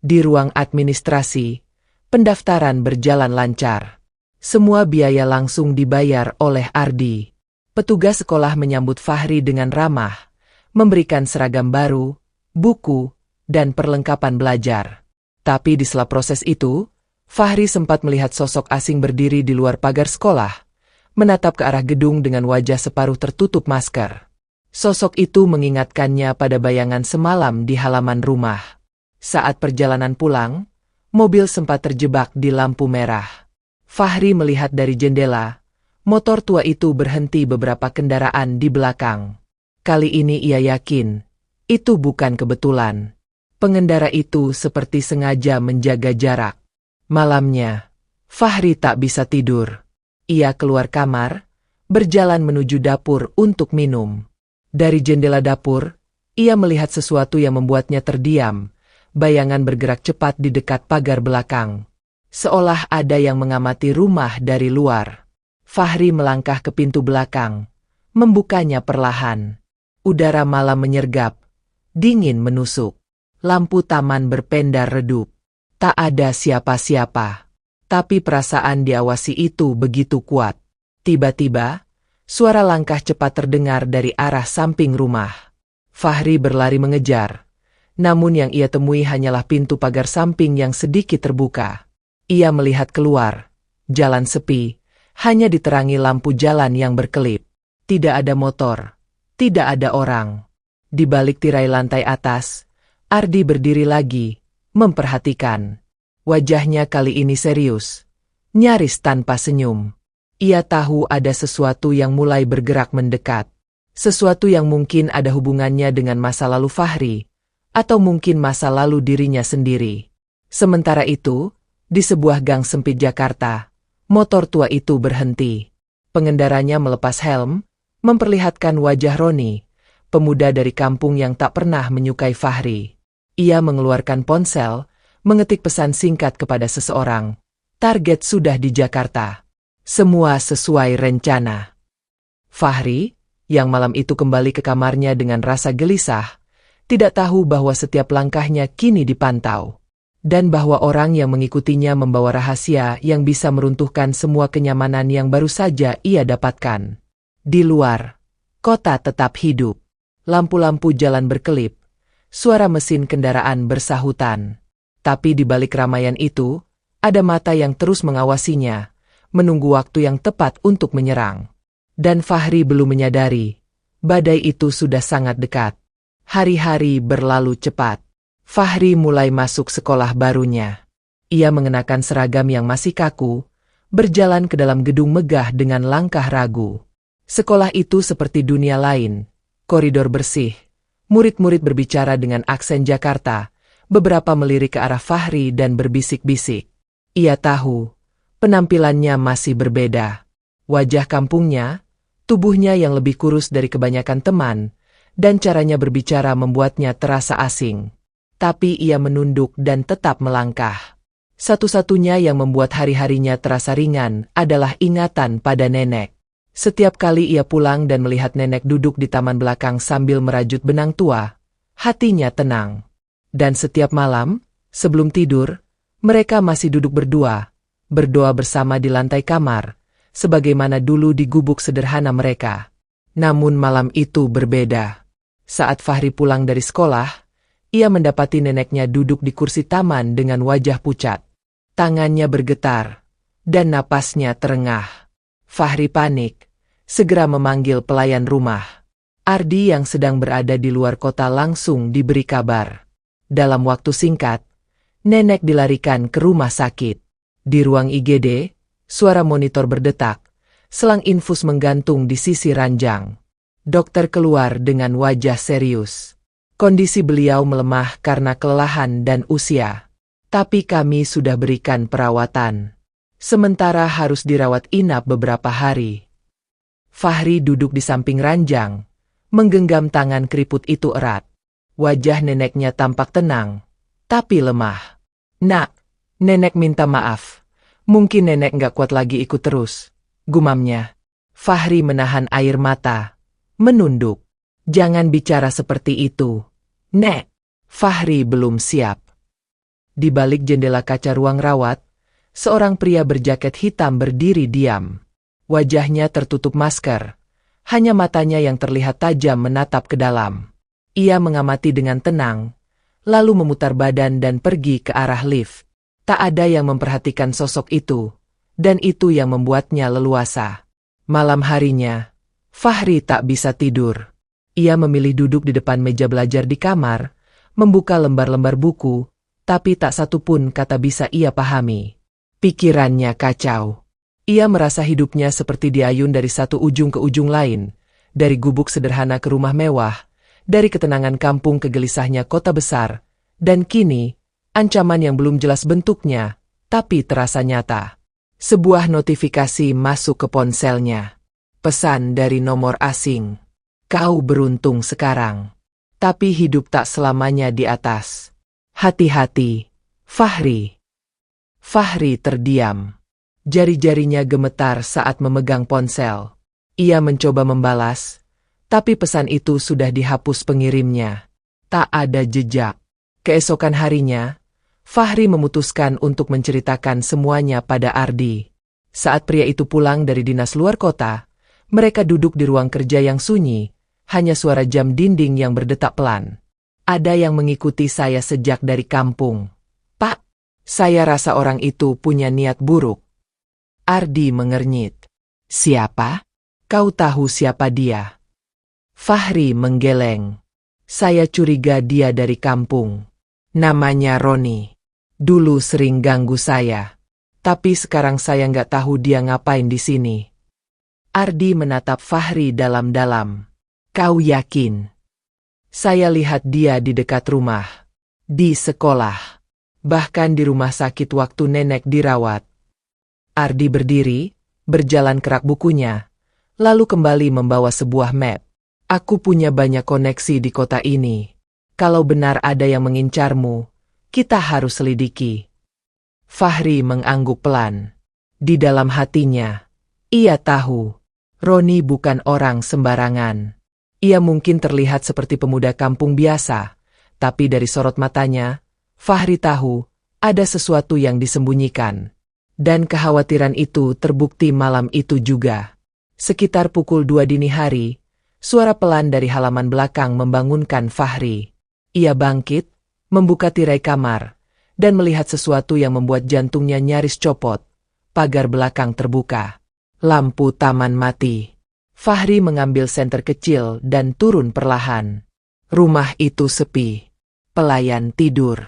Di ruang administrasi, pendaftaran berjalan lancar. Semua biaya langsung dibayar oleh Ardi. Petugas sekolah menyambut Fahri dengan ramah, memberikan seragam baru, buku, dan perlengkapan belajar. Tapi di sela proses itu, Fahri sempat melihat sosok asing berdiri di luar pagar sekolah, menatap ke arah gedung dengan wajah separuh tertutup masker. Sosok itu mengingatkannya pada bayangan semalam di halaman rumah. Saat perjalanan pulang, mobil sempat terjebak di lampu merah. Fahri melihat dari jendela, motor tua itu berhenti beberapa kendaraan di belakang. Kali ini ia yakin, itu bukan kebetulan. Pengendara itu seperti sengaja menjaga jarak. Malamnya, Fahri tak bisa tidur. Ia keluar kamar, berjalan menuju dapur untuk minum. Dari jendela dapur, ia melihat sesuatu yang membuatnya terdiam. Bayangan bergerak cepat di dekat pagar belakang. Seolah ada yang mengamati rumah dari luar. Fahri melangkah ke pintu belakang, membukanya perlahan. Udara malam menyergap, dingin menusuk. Lampu taman berpendar redup. Tak ada siapa-siapa. Tapi perasaan diawasi itu begitu kuat. Tiba-tiba, suara langkah cepat terdengar dari arah samping rumah. Fahri berlari mengejar. Namun yang ia temui hanyalah pintu pagar samping yang sedikit terbuka. Ia melihat keluar. Jalan sepi, hanya diterangi lampu jalan yang berkelip. Tidak ada motor, tidak ada orang. Di balik tirai lantai atas, Ardi berdiri lagi, memperhatikan. Wajahnya kali ini serius, nyaris tanpa senyum. Ia tahu ada sesuatu yang mulai bergerak mendekat. Sesuatu yang mungkin ada hubungannya dengan masa lalu Fahri, atau mungkin masa lalu dirinya sendiri. Sementara itu, di sebuah gang sempit Jakarta, motor tua itu berhenti. Pengendaranya melepas helm, memperlihatkan wajah Roni, pemuda dari kampung yang tak pernah menyukai Fahri. Ia mengeluarkan ponsel, mengetik pesan singkat kepada seseorang. Target sudah di Jakarta. Semua sesuai rencana. Fahri, yang malam itu kembali ke kamarnya dengan rasa gelisah, tidak tahu bahwa setiap langkahnya kini dipantau. Dan bahwa orang yang mengikutinya membawa rahasia yang bisa meruntuhkan semua kenyamanan yang baru saja ia dapatkan. Di luar, kota tetap hidup. Lampu-lampu jalan berkelip. Suara mesin kendaraan bersahutan. Tapi di balik keramaian itu, ada mata yang terus mengawasinya, menunggu waktu yang tepat untuk menyerang. Dan Fahri belum menyadari, badai itu sudah sangat dekat. Hari-hari berlalu cepat. Fahri mulai masuk sekolah barunya. Ia mengenakan seragam yang masih kaku, berjalan ke dalam gedung megah dengan langkah ragu. Sekolah itu seperti dunia lain, koridor bersih, murid-murid berbicara dengan aksen Jakarta, beberapa melirik ke arah Fahri dan berbisik-bisik. Ia tahu, penampilannya masih berbeda. Wajah kampungnya, tubuhnya yang lebih kurus dari kebanyakan teman, dan caranya berbicara membuatnya terasa asing. Tapi ia menunduk dan tetap melangkah. Satu-satunya yang membuat hari-harinya terasa ringan adalah ingatan pada nenek. Setiap kali ia pulang dan melihat nenek duduk di taman belakang sambil merajut benang tua, hatinya tenang. Dan setiap malam, sebelum tidur, mereka masih duduk berdua, berdoa bersama di lantai kamar, sebagaimana dulu di gubuk sederhana mereka. Namun malam itu berbeda. Saat Fahri pulang dari sekolah, ia mendapati neneknya duduk di kursi taman dengan wajah pucat. Tangannya bergetar, dan napasnya terengah. Fahri panik, segera memanggil pelayan rumah. Ardi yang sedang berada di luar kota langsung diberi kabar. Dalam waktu singkat, Nenek dilarikan ke rumah sakit. Di ruang IGD, suara monitor berdetak, selang infus menggantung di sisi ranjang. Dokter keluar dengan wajah serius. Kondisi beliau melemah karena kelelahan dan usia. Tapi kami sudah berikan perawatan. Sementara harus dirawat inap beberapa hari. Fahri duduk di samping ranjang, menggenggam tangan keriput itu erat. Wajah neneknya tampak tenang, tapi lemah. Nak, nenek minta maaf. Mungkin nenek nggak kuat lagi ikut terus, gumamnya. Fahri menahan air mata, menunduk. Jangan bicara seperti itu, Nek. Fahri belum siap. Di balik jendela kaca ruang rawat, seorang pria berjaket hitam berdiri diam. Wajahnya tertutup masker, hanya matanya yang terlihat tajam menatap ke dalam. Ia mengamati dengan tenang, lalu memutar badan dan pergi ke arah lift. Tak ada yang memperhatikan sosok itu, dan itu yang membuatnya leluasa. Malam harinya, Fahri tak bisa tidur. Ia memilih duduk di depan meja belajar di kamar, membuka lembar-lembar buku, tapi tak satu pun kata bisa ia pahami. Pikirannya kacau. Ia merasa hidupnya seperti diayun dari satu ujung ke ujung lain, dari gubuk sederhana ke rumah mewah, dari ketenangan kampung ke gelisahnya kota besar, dan kini, ancaman yang belum jelas bentuknya, tapi terasa nyata. Sebuah notifikasi masuk ke ponselnya. Pesan dari nomor asing. Kau beruntung sekarang. Tapi hidup tak selamanya di atas. Hati-hati, Fahri. Fahri terdiam. Jari-jarinya gemetar saat memegang ponsel. Ia mencoba membalas, tapi pesan itu sudah dihapus pengirimnya. Tak ada jejak. Keesokan harinya, Fahri memutuskan untuk menceritakan semuanya pada Ardi. Saat pria itu pulang dari dinas luar kota, mereka duduk di ruang kerja yang sunyi, hanya suara jam dinding yang berdetak pelan. Ada yang mengikuti saya sejak dari kampung. Pak, saya rasa orang itu punya niat buruk. Ardi mengernyit. Siapa? Kau tahu siapa dia? Fahri menggeleng. Saya curiga dia dari kampung. Namanya Roni. Dulu sering ganggu saya. Tapi sekarang saya nggak tahu dia ngapain di sini. Ardi menatap Fahri dalam-dalam. Kau yakin? Saya lihat dia di dekat rumah. Di sekolah. Bahkan di rumah sakit waktu nenek dirawat. Ardi berdiri, berjalan ke rak bukunya, lalu kembali membawa sebuah map. Aku punya banyak koneksi di kota ini. Kalau benar ada yang mengincarmu, kita harus selidiki. Fahri mengangguk pelan. Di dalam hatinya, ia tahu, Roni bukan orang sembarangan. Ia mungkin terlihat seperti pemuda kampung biasa, tapi dari sorot matanya, Fahri tahu, ada sesuatu yang disembunyikan. Dan kekhawatiran itu terbukti malam itu juga. Sekitar pukul 2 dini hari, suara pelan dari halaman belakang membangunkan Fahri. Ia bangkit, membuka tirai kamar, dan melihat sesuatu yang membuat jantungnya nyaris copot. Pagar belakang terbuka. Lampu taman mati. Fahri mengambil senter kecil dan turun perlahan. Rumah itu sepi. Pelayan tidur.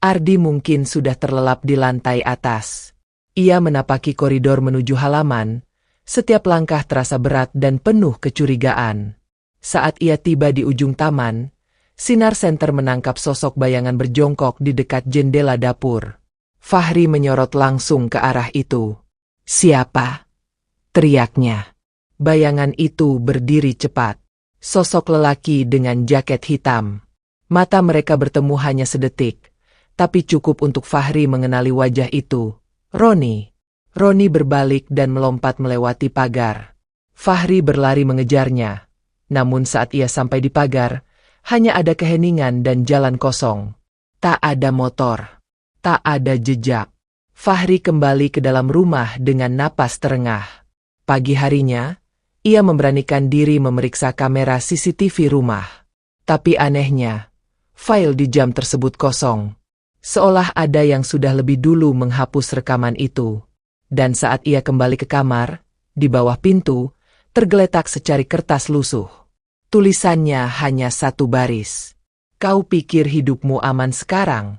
Ardi mungkin sudah terlelap di lantai atas. Ia menapaki koridor menuju halaman, setiap langkah terasa berat dan penuh kecurigaan. Saat ia tiba di ujung taman, sinar senter menangkap sosok bayangan berjongkok di dekat jendela dapur. Fahri menyorot langsung ke arah itu. Siapa? Teriaknya. Bayangan itu berdiri cepat. Sosok lelaki dengan jaket hitam. Mata mereka bertemu hanya sedetik, tapi cukup untuk Fahri mengenali wajah itu. Roni. Roni berbalik dan melompat melewati pagar. Fahri berlari mengejarnya. Namun saat ia sampai di pagar, hanya ada keheningan dan jalan kosong. Tak ada motor. Tak ada jejak. Fahri kembali ke dalam rumah dengan napas terengah. Pagi harinya, ia memberanikan diri memeriksa kamera CCTV rumah. Tapi anehnya, file di jam tersebut kosong. Seolah ada yang sudah lebih dulu menghapus rekaman itu. Dan saat ia kembali ke kamar, di bawah pintu, tergeletak secari kertas lusuh. Tulisannya hanya satu baris. Kau pikir hidupmu aman sekarang?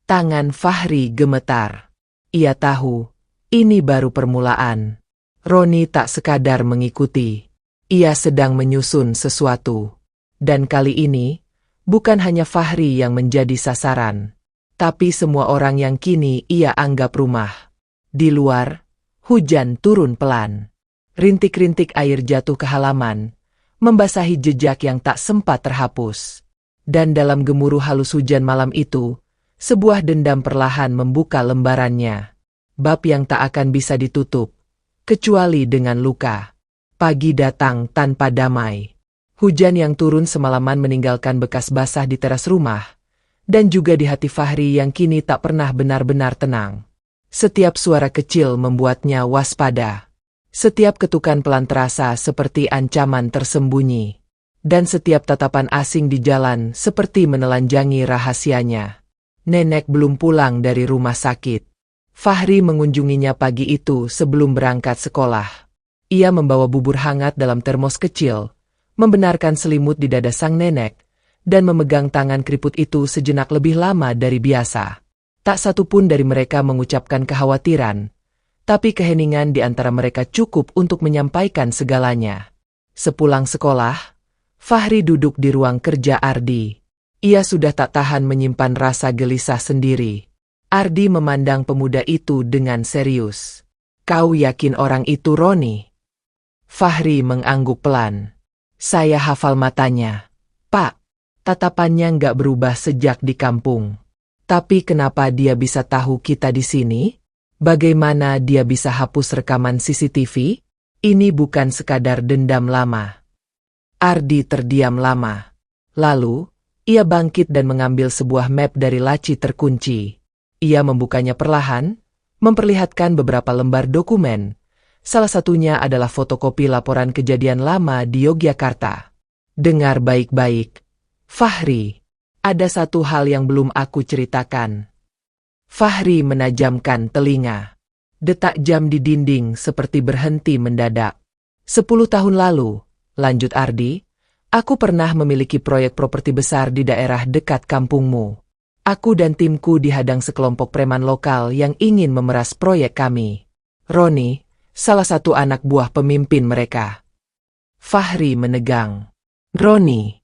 Tangan Fahri gemetar. Ia tahu, ini baru permulaan. Roni tak sekadar mengikuti. Ia sedang menyusun sesuatu. Dan kali ini, bukan hanya Fahri yang menjadi sasaran, tapi semua orang yang kini ia anggap rumah. Di luar, hujan turun pelan. Rintik-rintik air jatuh ke halaman, membasahi jejak yang tak sempat terhapus. Dan dalam gemuruh halus hujan malam itu, sebuah dendam perlahan membuka lembarannya. Bab yang tak akan bisa ditutup, kecuali dengan luka. Pagi datang tanpa damai. Hujan yang turun semalaman meninggalkan bekas basah di teras rumah, dan juga di hati Fahri yang kini tak pernah benar-benar tenang. Setiap suara kecil membuatnya waspada. Setiap ketukan pelan terasa seperti ancaman tersembunyi. Dan setiap tatapan asing di jalan seperti menelanjangi rahasianya. Nenek belum pulang dari rumah sakit. Fahri mengunjunginya pagi itu sebelum berangkat sekolah. Ia membawa bubur hangat dalam termos kecil, membenarkan selimut di dada sang nenek, dan memegang tangan keriput itu sejenak lebih lama dari biasa. Tak satu pun dari mereka mengucapkan kekhawatiran, tapi keheningan di antara mereka cukup untuk menyampaikan segalanya. Sepulang sekolah, Fahri duduk di ruang kerja Ardi. Ia sudah tak tahan menyimpan rasa gelisah sendiri. Ardi memandang pemuda itu dengan serius. "Kau yakin orang itu Roni?" Fahri mengangguk pelan. "Saya hafal matanya, Pak." Tatapannya nggak berubah sejak di kampung. "Tapi kenapa dia bisa tahu kita di sini? Bagaimana dia bisa hapus rekaman CCTV? Ini bukan sekadar dendam lama." Ardi terdiam lama. Lalu, ia bangkit dan mengambil sebuah map dari laci terkunci. Ia membukanya perlahan, memperlihatkan beberapa lembar dokumen. Salah satunya adalah fotokopi laporan kejadian lama di Yogyakarta. "Dengar baik-baik, Fahri. Ada satu hal yang belum aku ceritakan." Fahri menajamkan telinga. Detak jam di dinding seperti berhenti mendadak. 10 tahun lalu, lanjut Ardi, "aku pernah memiliki proyek properti besar di daerah dekat kampungmu. Aku dan timku dihadang sekelompok preman lokal yang ingin memeras proyek kami. Roni, salah satu anak buah pemimpin mereka." Fahri menegang. "Roni?"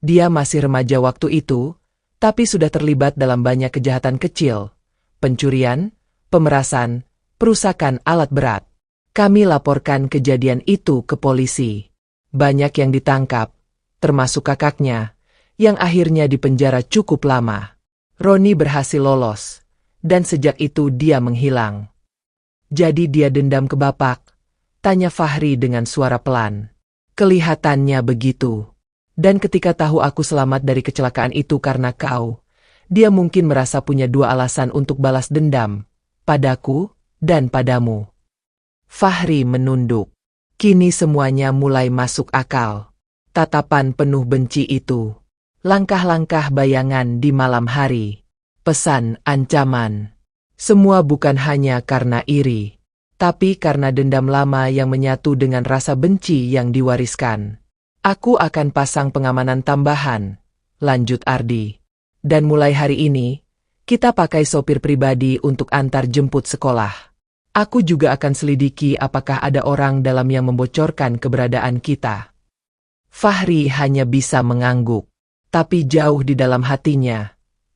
Dia masih remaja waktu itu, tapi sudah terlibat dalam banyak kejahatan kecil, pencurian, pemerasan, perusakan alat berat. Kami laporkan kejadian itu ke polisi. Banyak yang ditangkap, termasuk kakaknya, yang akhirnya dipenjara cukup lama. Roni berhasil lolos, dan sejak itu dia menghilang. "Jadi dia dendam ke Bapak?" tanya Fahri dengan suara pelan. "Kelihatannya begitu. Dan ketika tahu aku selamat dari kecelakaan itu karena kau, dia mungkin merasa punya dua alasan untuk balas dendam, padaku dan padamu." Fahri menunduk. Kini semuanya mulai masuk akal. Tatapan penuh benci itu. Langkah-langkah bayangan di malam hari. Pesan ancaman. Semua bukan hanya karena iri, tapi karena dendam lama yang menyatu dengan rasa benci yang diwariskan. "Aku akan pasang pengamanan tambahan," lanjut Ardi. "Dan mulai hari ini, kita pakai sopir pribadi untuk antar jemput sekolah. Aku juga akan selidiki apakah ada orang dalam yang membocorkan keberadaan kita." Fahri hanya bisa mengangguk. Tapi jauh di dalam hatinya,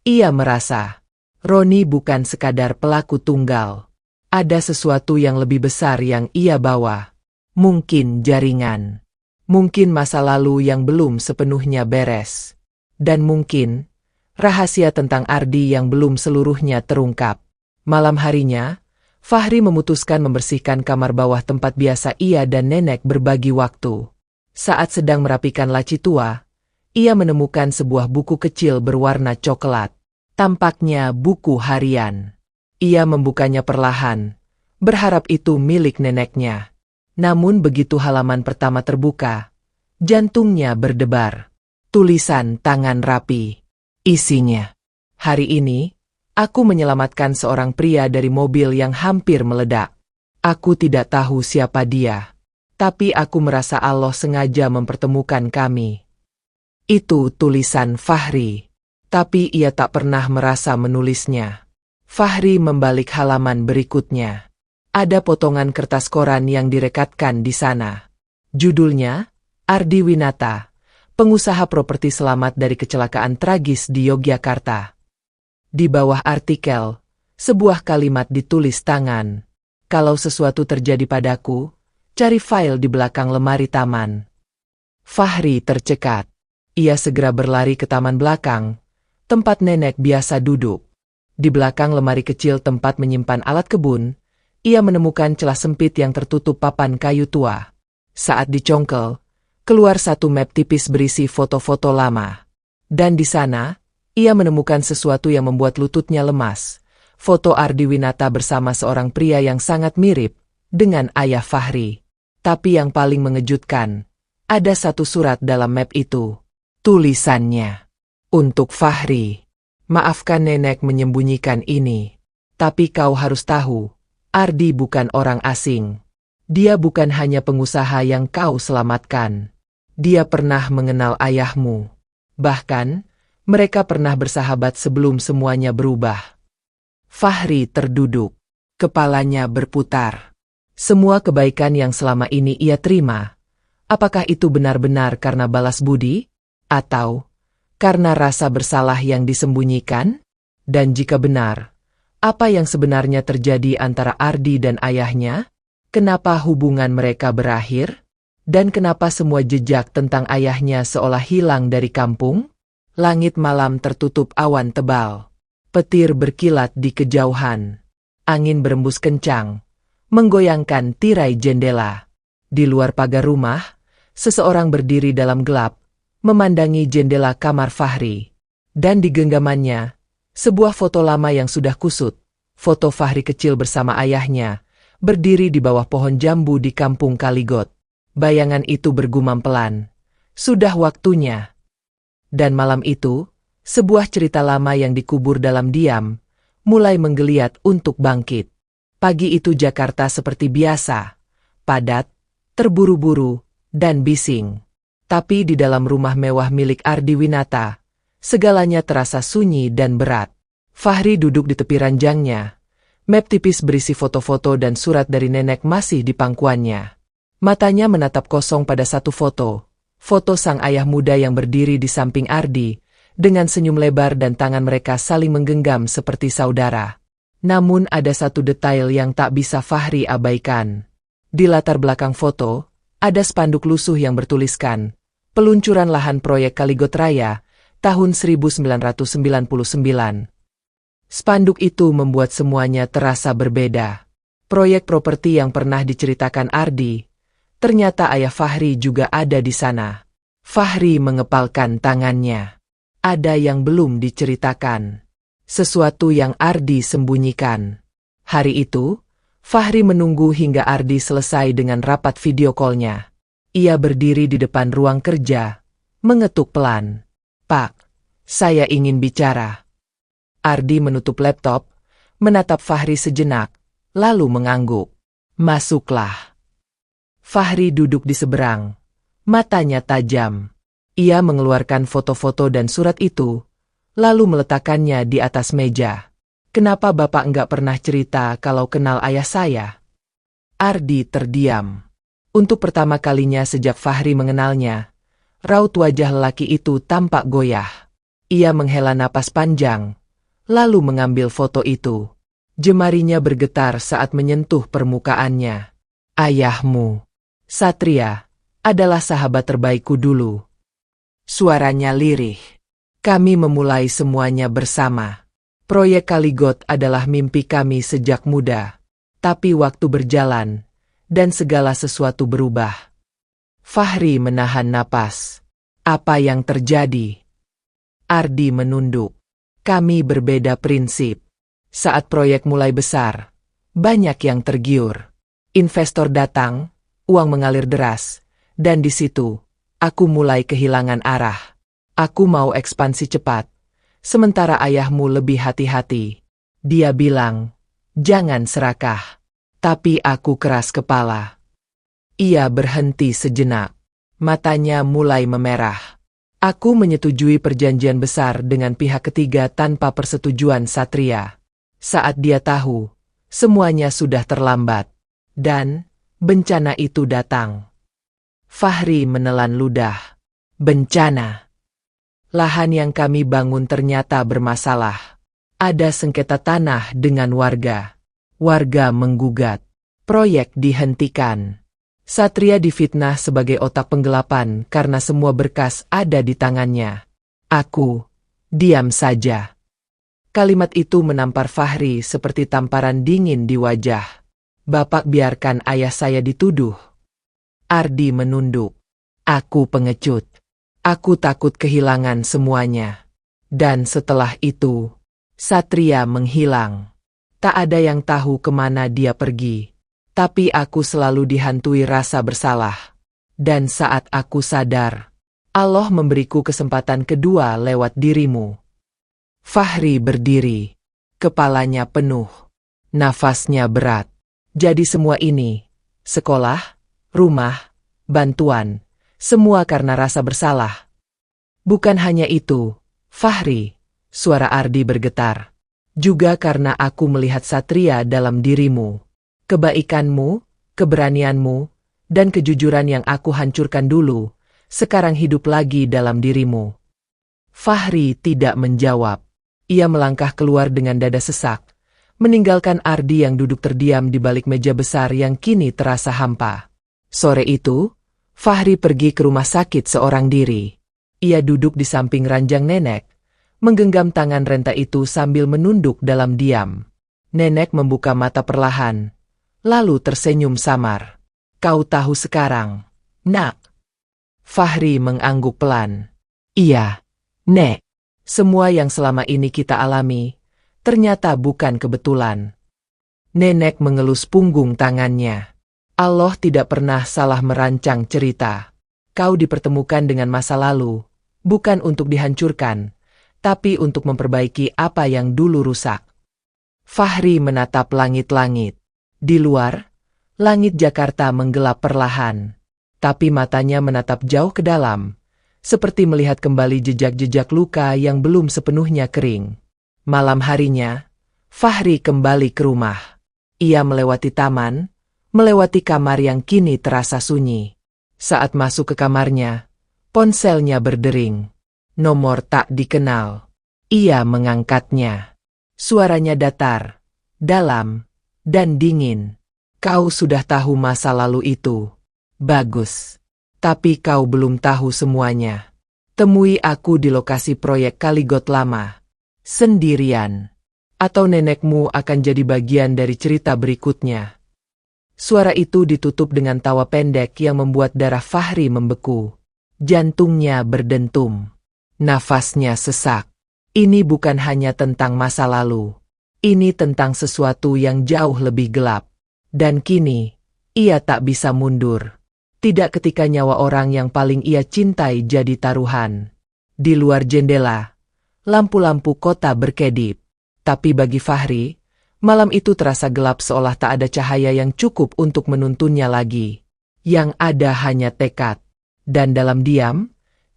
ia merasa, Roni bukan sekadar pelaku tunggal. Ada sesuatu yang lebih besar yang ia bawa. Mungkin jaringan. Mungkin masa lalu yang belum sepenuhnya beres. Dan mungkin rahasia tentang Ardi yang belum seluruhnya terungkap. Malam harinya, Fahri memutuskan membersihkan kamar bawah tempat biasa ia dan nenek berbagi waktu. Saat sedang merapikan laci tua, ia menemukan sebuah buku kecil berwarna coklat. Tampaknya buku harian. Ia membukanya perlahan, berharap itu milik neneknya. Namun begitu halaman pertama terbuka, jantungnya berdebar. Tulisan tangan rapi. Isinya, "Hari ini, aku menyelamatkan seorang pria dari mobil yang hampir meledak. Aku tidak tahu siapa dia, tapi aku merasa Allah sengaja mempertemukan kami." Itu tulisan Fahri. Tapi ia tak pernah merasa menulisnya. Fahri membalik halaman berikutnya. Ada potongan kertas koran yang direkatkan di sana. Judulnya, Ardi Winata, pengusaha properti selamat dari kecelakaan tragis di Yogyakarta. Di bawah artikel, sebuah kalimat ditulis tangan. Kalau sesuatu terjadi padaku, cari file di belakang lemari taman. Fahri tercekat. Ia segera berlari ke taman belakang, tempat nenek biasa duduk. Di belakang lemari kecil tempat menyimpan alat kebun, ia menemukan celah sempit yang tertutup papan kayu tua. Saat dicongkel, keluar satu map tipis berisi foto-foto lama. Dan di sana, ia menemukan sesuatu yang membuat lututnya lemas. Foto Ardi Winata bersama seorang pria yang sangat mirip dengan ayah Fahri. Tapi yang paling mengejutkan, ada satu surat dalam map itu. Tulisannya, "Untuk Fahri. Maafkan nenek menyembunyikan ini. Tapi kau harus tahu, Ardi bukan orang asing. Dia bukan hanya pengusaha yang kau selamatkan. Dia pernah mengenal ayahmu. Bahkan, mereka pernah bersahabat sebelum semuanya berubah." Fahri terduduk. Kepalanya berputar. Semua kebaikan yang selama ini ia terima, apakah itu benar-benar karena balas budi? Atau karena rasa bersalah yang disembunyikan? Dan jika benar, apa yang sebenarnya terjadi antara Ardi dan ayahnya? Kenapa hubungan mereka berakhir? Dan kenapa semua jejak tentang ayahnya seolah hilang dari kampung? Langit malam tertutup awan tebal. Petir berkilat di kejauhan. Angin berembus kencang, menggoyangkan tirai jendela. Di luar pagar rumah, seseorang berdiri dalam gelap, memandangi jendela kamar Fahri. Dan di genggamannya, sebuah foto lama yang sudah kusut. Foto Fahri kecil bersama ayahnya, berdiri di bawah pohon jambu di kampung Kaligot. Bayangan itu bergumam pelan. Sudah waktunya. Dan malam itu, sebuah cerita lama yang dikubur dalam diam, mulai menggeliat untuk bangkit. Pagi itu Jakarta seperti biasa, padat, terburu-buru, dan bising. Tapi di dalam rumah mewah milik Ardi Winata, segalanya terasa sunyi dan berat. Fahri duduk di tepi ranjangnya. Map tipis berisi foto-foto dan surat dari nenek masih di pangkuannya. Matanya menatap kosong pada satu foto. Foto sang ayah muda yang berdiri di samping Ardi, dengan senyum lebar dan tangan mereka saling menggenggam seperti saudara. Namun ada satu detail yang tak bisa Fahri abaikan. Di latar belakang foto, ada spanduk lusuh yang bertuliskan, "Peluncuran lahan proyek Kaligot Raya, tahun 1999. Spanduk itu membuat semuanya terasa berbeda. Proyek properti yang pernah diceritakan Ardi, ternyata ayah Fahri juga ada di sana. Fahri mengepalkan tangannya. Ada yang belum diceritakan. Sesuatu yang Ardi sembunyikan. Hari itu, Fahri menunggu hingga Ardi selesai dengan rapat video call-nya. Ia berdiri di depan ruang kerja, mengetuk pelan. "Pak, saya ingin bicara." Ardi menutup laptop, menatap Fahri sejenak, lalu mengangguk. "Masuklah." Fahri duduk di seberang. Matanya tajam. Ia mengeluarkan foto-foto dan surat itu, lalu meletakkannya di atas meja. "Kenapa Bapak enggak pernah cerita kalau kenal ayah saya?" Ardi terdiam. Untuk pertama kalinya sejak Fahri mengenalnya, raut wajah lelaki itu tampak goyah. Ia menghela napas panjang, lalu mengambil foto itu. Jemarinya bergetar saat menyentuh permukaannya. "Ayahmu, Satria, adalah sahabat terbaikku dulu." Suaranya lirih. "Kami memulai semuanya bersama. Proyek Kaligot adalah mimpi kami sejak muda. Tapi waktu berjalan, dan segala sesuatu berubah." Fahri menahan napas. "Apa yang terjadi?" Ardi menunduk. "Kami berbeda prinsip. Saat proyek mulai besar, banyak yang tergiur. Investor datang, uang mengalir deras, dan di situ, aku mulai kehilangan arah. Aku mau ekspansi cepat, sementara ayahmu lebih hati-hati. Dia bilang, jangan serakah. Tapi aku keras kepala." Ia berhenti sejenak. Matanya mulai memerah. Aku menyetujui perjanjian besar dengan pihak ketiga tanpa persetujuan Satria. Saat dia tahu, semuanya sudah terlambat. Dan, bencana itu datang. Fahri menelan ludah. Bencana. Lahan yang kami bangun ternyata bermasalah. Ada sengketa tanah dengan warga. Warga menggugat. Proyek dihentikan. Satria difitnah sebagai otak penggelapan karena semua berkas ada di tangannya. Aku diam saja. Kalimat itu menampar Fahri seperti tamparan dingin di wajah. Bapak biarkan ayah saya dituduh. Ardi menunduk. Aku pengecut. Aku takut kehilangan semuanya. Dan setelah itu, Satria menghilang. Tak ada yang tahu kemana dia pergi. Tapi aku selalu dihantui rasa bersalah. Dan saat aku sadar, Allah memberiku kesempatan kedua lewat dirimu. Fahri berdiri. Kepalanya penuh. Nafasnya berat. Jadi semua ini, sekolah, rumah, bantuan, semua karena rasa bersalah. Bukan hanya itu, Fahri, suara Ardi bergetar. Juga karena aku melihat Satria dalam dirimu. Kebaikanmu, keberanianmu, dan kejujuran yang aku hancurkan dulu, sekarang hidup lagi dalam dirimu. Fahri tidak menjawab. Ia melangkah keluar dengan dada sesak, meninggalkan Ardi yang duduk terdiam di balik meja besar yang kini terasa hampa. Sore itu, Fahri pergi ke rumah sakit seorang diri. Ia duduk di samping ranjang nenek, menggenggam tangan renta itu sambil menunduk dalam diam. Nenek membuka mata perlahan. Lalu tersenyum samar. Kau tahu sekarang, nak? Fahri mengangguk pelan. Iya, Nek. Semua yang selama ini kita alami, ternyata bukan kebetulan. Nenek mengelus punggung tangannya. Allah tidak pernah salah merancang cerita. Kau dipertemukan dengan masa lalu, bukan untuk dihancurkan, tapi untuk memperbaiki apa yang dulu rusak. Fahri menatap langit-langit. Di luar, langit Jakarta menggelap perlahan, tapi matanya menatap jauh ke dalam, seperti melihat kembali jejak-jejak luka yang belum sepenuhnya kering. Malam harinya, Fahri kembali ke rumah. Ia melewati taman, melewati kamar yang kini terasa sunyi. Saat masuk ke kamarnya, ponselnya berdering. Nomor tak dikenal. Ia mengangkatnya. Suaranya datar, dalam, dan dingin. Kau sudah tahu masa lalu itu. Bagus. Tapi kau belum tahu semuanya. Temui aku di lokasi proyek Kaligot lama. Sendirian. Atau nenekmu akan jadi bagian dari cerita berikutnya. Suara itu ditutup dengan tawa pendek yang membuat darah Fahri membeku. Jantungnya berdentum. Nafasnya sesak. Ini bukan hanya tentang masa lalu. Ini tentang sesuatu yang jauh lebih gelap. Dan kini, ia tak bisa mundur. Tidak ketika nyawa orang yang paling ia cintai jadi taruhan. Di luar jendela, lampu-lampu kota berkedip. Tapi bagi Fahri, malam itu terasa gelap seolah tak ada cahaya yang cukup untuk menuntunnya lagi. Yang ada hanya tekad. Dan dalam diam,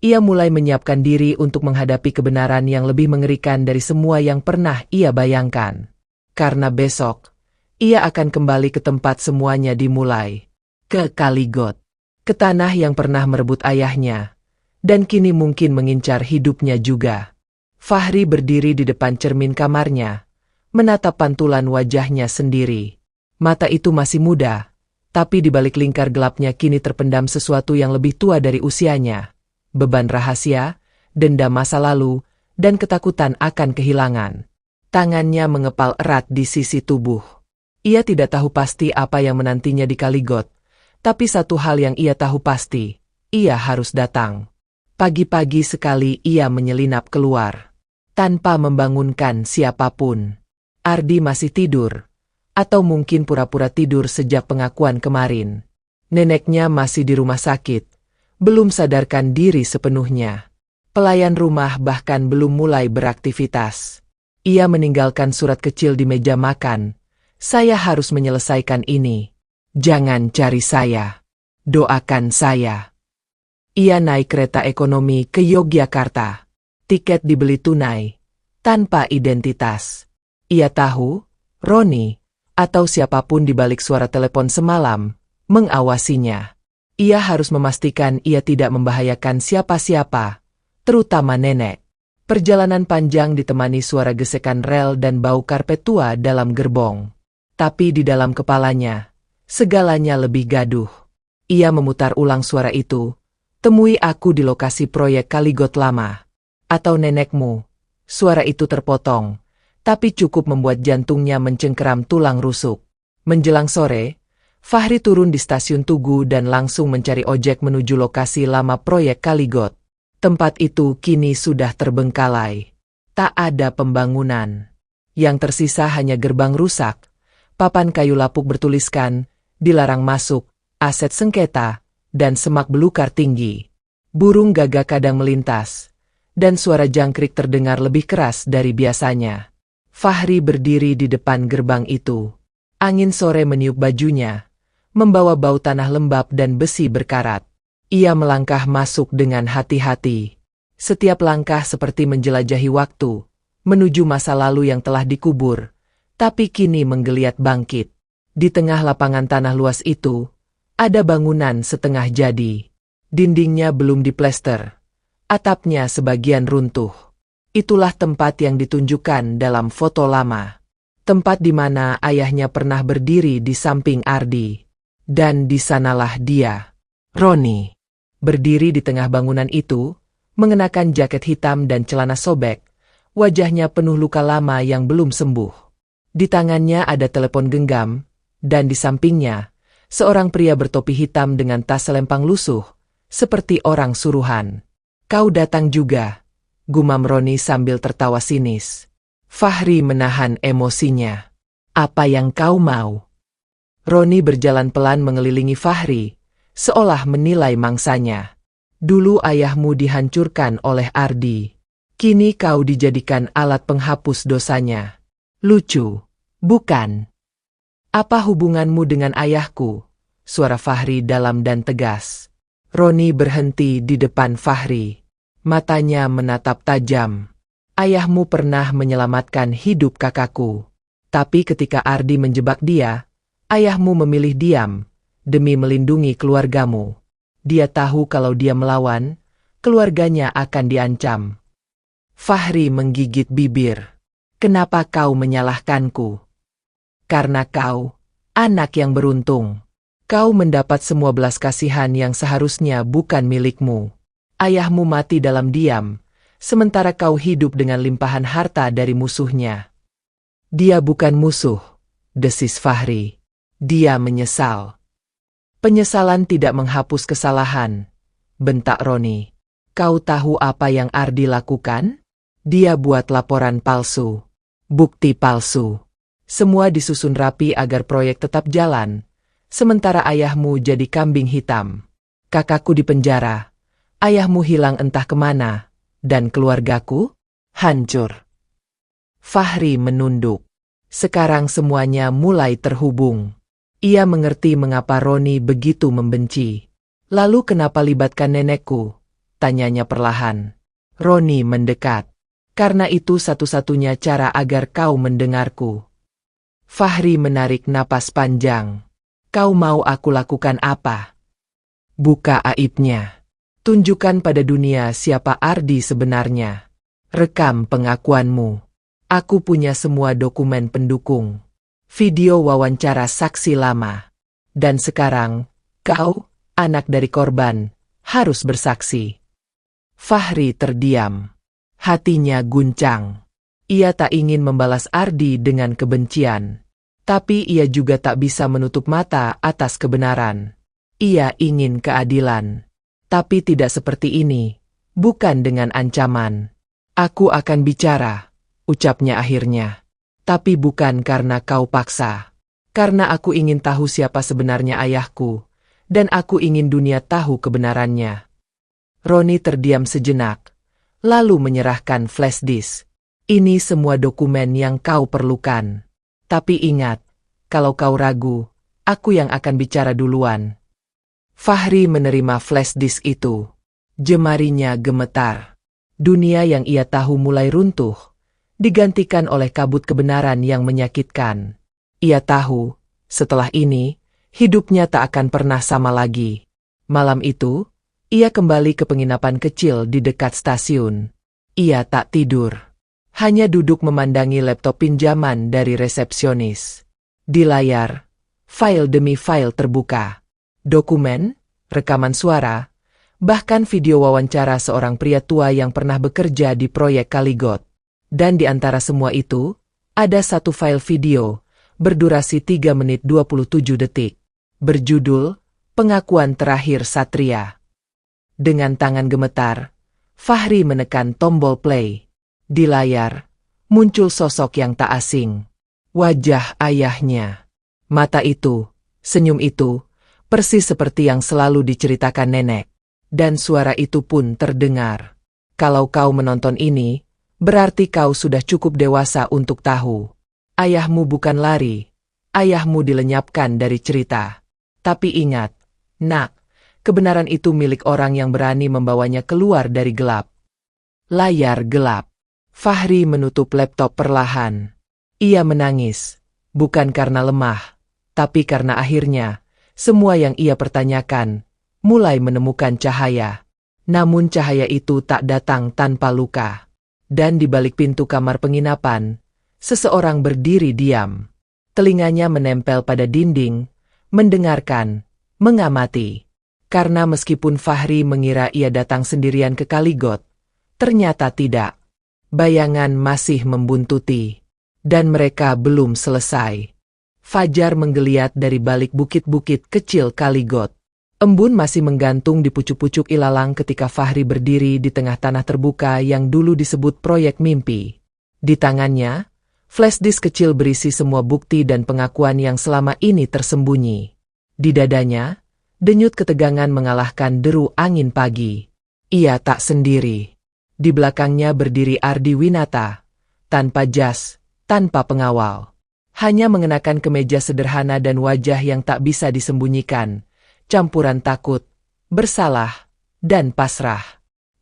ia mulai menyiapkan diri untuk menghadapi kebenaran yang lebih mengerikan dari semua yang pernah ia bayangkan. Karena besok, ia akan kembali ke tempat semuanya dimulai. Ke Kaligot. Ke tanah yang pernah merebut ayahnya. Dan kini mungkin mengincar hidupnya juga. Fahri berdiri di depan cermin kamarnya, menatap pantulan wajahnya sendiri. Mata itu masih muda, tapi di balik lingkar gelapnya kini terpendam sesuatu yang lebih tua dari usianya. Beban rahasia, dendam masa lalu, dan ketakutan akan kehilangan. Tangannya mengepal erat di sisi tubuh. Ia tidak tahu pasti apa yang menantinya di Kaligot, tapi satu hal yang ia tahu pasti, ia harus datang. Pagi-pagi sekali ia menyelinap keluar, tanpa membangunkan siapapun. Ardi masih tidur, atau mungkin pura-pura tidur sejak pengakuan kemarin. Neneknya masih di rumah sakit. Belum sadarkan diri sepenuhnya. Pelayan rumah bahkan belum mulai beraktivitas. Ia meninggalkan surat kecil di meja makan. Saya harus menyelesaikan ini. Jangan cari saya. Doakan saya. Ia naik kereta ekonomi ke Yogyakarta. Tiket dibeli tunai, tanpa identitas. Ia tahu, Roni, atau siapapun di balik suara telepon semalam, mengawasinya. Ia harus memastikan ia tidak membahayakan siapa-siapa, terutama nenek. Perjalanan panjang ditemani suara gesekan rel dan bau karpet tua dalam gerbong. Tapi di dalam kepalanya, segalanya lebih gaduh. Ia memutar ulang suara itu. Temui aku di lokasi proyek Kaligot lama. Atau nenekmu. Suara itu terpotong, tapi cukup membuat jantungnya mencengkeram tulang rusuk. Menjelang sore, Fahri turun di stasiun Tugu dan langsung mencari ojek menuju lokasi lama proyek Kaligot. Tempat itu kini sudah terbengkalai. Tak ada pembangunan. Yang tersisa hanya gerbang rusak, papan kayu lapuk bertuliskan, dilarang masuk, aset sengketa, dan semak belukar tinggi. Burung gagak kadang melintas, dan suara jangkrik terdengar lebih keras dari biasanya. Fahri berdiri di depan gerbang itu. Angin sore meniup bajunya, membawa bau tanah lembab dan besi berkarat. Ia melangkah masuk dengan hati-hati. Setiap langkah seperti menjelajahi waktu, menuju masa lalu yang telah dikubur, tapi kini menggeliat bangkit. Di tengah lapangan tanah luas itu, ada bangunan setengah jadi. Dindingnya belum diplester. Atapnya sebagian runtuh. Itulah tempat yang ditunjukkan dalam foto lama. Tempat di mana ayahnya pernah berdiri di samping Ardi. Dan di sanalah dia, Roni. Berdiri di tengah bangunan itu, mengenakan jaket hitam dan celana sobek. Wajahnya penuh luka lama yang belum sembuh. Di tangannya ada telepon genggam, dan di sampingnya, seorang pria bertopi hitam dengan tas selempang lusuh, seperti orang suruhan. Kau datang juga, gumam Roni sambil tertawa sinis. Fahri menahan emosinya. Apa yang kau mau? Roni berjalan pelan mengelilingi Fahri, seolah menilai mangsanya. Dulu ayahmu dihancurkan oleh Ardi. Kini kau dijadikan alat penghapus dosanya. Lucu, bukan? Apa hubunganmu dengan ayahku? Suara Fahri dalam dan tegas. Roni berhenti di depan Fahri. Matanya menatap tajam. Ayahmu pernah menyelamatkan hidup kakakku. Tapi ketika Ardi menjebak dia, ayahmu memilih diam, demi melindungi keluargamu. Dia tahu kalau dia melawan, keluarganya akan diancam. Fahri menggigit bibir. Kenapa kau menyalahkanku? Karena kau, anak yang beruntung. Kau mendapat semua belas kasihan yang seharusnya bukan milikmu. Ayahmu mati dalam diam, sementara kau hidup dengan limpahan harta dari musuhnya. Dia bukan musuh, desis Fahri. Dia menyesal. Penyesalan tidak menghapus kesalahan, bentak Roni. Kau tahu apa yang Ardi lakukan? Dia buat laporan palsu, bukti palsu. Semua disusun rapi agar proyek tetap jalan. Sementara ayahmu jadi kambing hitam. Kakakku dipenjara. Ayahmu hilang entah kemana. Dan keluargaku hancur. Fahri menunduk. Sekarang semuanya mulai terhubung. Ia mengerti mengapa Roni begitu membenci. Lalu kenapa libatkan nenekku? Tanyanya perlahan. Roni mendekat. Karena itu satu-satunya cara agar kau mendengarku. Fahri menarik napas panjang. Kau mau aku lakukan apa? Buka aibnya. Tunjukkan pada dunia siapa Ardi sebenarnya. Rekam pengakuanmu. Aku punya semua dokumen pendukung. Video wawancara saksi lama. Dan sekarang, kau, anak dari korban, harus bersaksi. Fahri terdiam. Hatinya guncang. Ia tak ingin membalas Ardi dengan kebencian. Tapi ia juga tak bisa menutup mata atas kebenaran. Ia ingin keadilan. Tapi tidak seperti ini. Bukan dengan ancaman. Aku akan bicara, ucapnya akhirnya. Tapi bukan karena kau paksa. Karena aku ingin tahu siapa sebenarnya ayahku. Dan aku ingin dunia tahu kebenarannya. Roni terdiam sejenak. Lalu menyerahkan flash disk. Ini semua dokumen yang kau perlukan. Tapi ingat, kalau kau ragu, aku yang akan bicara duluan. Fahri menerima flash disk itu. Jemarinya gemetar. Dunia yang ia tahu mulai runtuh, digantikan oleh kabut kebenaran yang menyakitkan. Ia tahu, setelah ini, hidupnya tak akan pernah sama lagi. Malam itu, ia kembali ke penginapan kecil di dekat stasiun. Ia tak tidur. Hanya duduk memandangi laptop pinjaman dari resepsionis. Di layar, file demi file terbuka. Dokumen, rekaman suara, bahkan video wawancara seorang pria tua yang pernah bekerja di proyek Kaligot. Dan di antara semua itu, ada satu file video, berdurasi 3 menit 27 detik. Berjudul, Pengakuan Terakhir Satria. Dengan tangan gemetar, Fahri menekan tombol play. Di layar, muncul sosok yang tak asing. Wajah ayahnya. Mata itu, senyum itu, persis seperti yang selalu diceritakan nenek. Dan suara itu pun terdengar. Kalau kau menonton ini, berarti kau sudah cukup dewasa untuk tahu. Ayahmu bukan lari. Ayahmu dilenyapkan dari cerita. Tapi ingat, nak, kebenaran itu milik orang yang berani membawanya keluar dari gelap. Layar gelap. Fahri menutup laptop perlahan. Ia menangis, bukan karena lemah, tapi karena akhirnya, semua yang ia pertanyakan, mulai menemukan cahaya. Namun cahaya itu tak datang tanpa luka. Dan di balik pintu kamar penginapan, seseorang berdiri diam. Telinganya menempel pada dinding, mendengarkan, mengamati. Karena meskipun Fahri mengira ia datang sendirian ke Kaligot, ternyata tidak. Bayangan masih membuntuti. Dan mereka belum selesai. Fajar menggeliat dari balik bukit-bukit kecil Kaligot. Embun masih menggantung di pucuk-pucuk ilalang ketika Fahri berdiri di tengah tanah terbuka yang dulu disebut proyek mimpi. Di tangannya, flash disk kecil berisi semua bukti dan pengakuan yang selama ini tersembunyi. Di dadanya, denyut ketegangan mengalahkan deru angin pagi. Ia tak sendiri. Di belakangnya berdiri Ardi Winata, tanpa jas, tanpa pengawal. Hanya mengenakan kemeja sederhana dan wajah yang tak bisa disembunyikan. Campuran takut, bersalah, dan pasrah.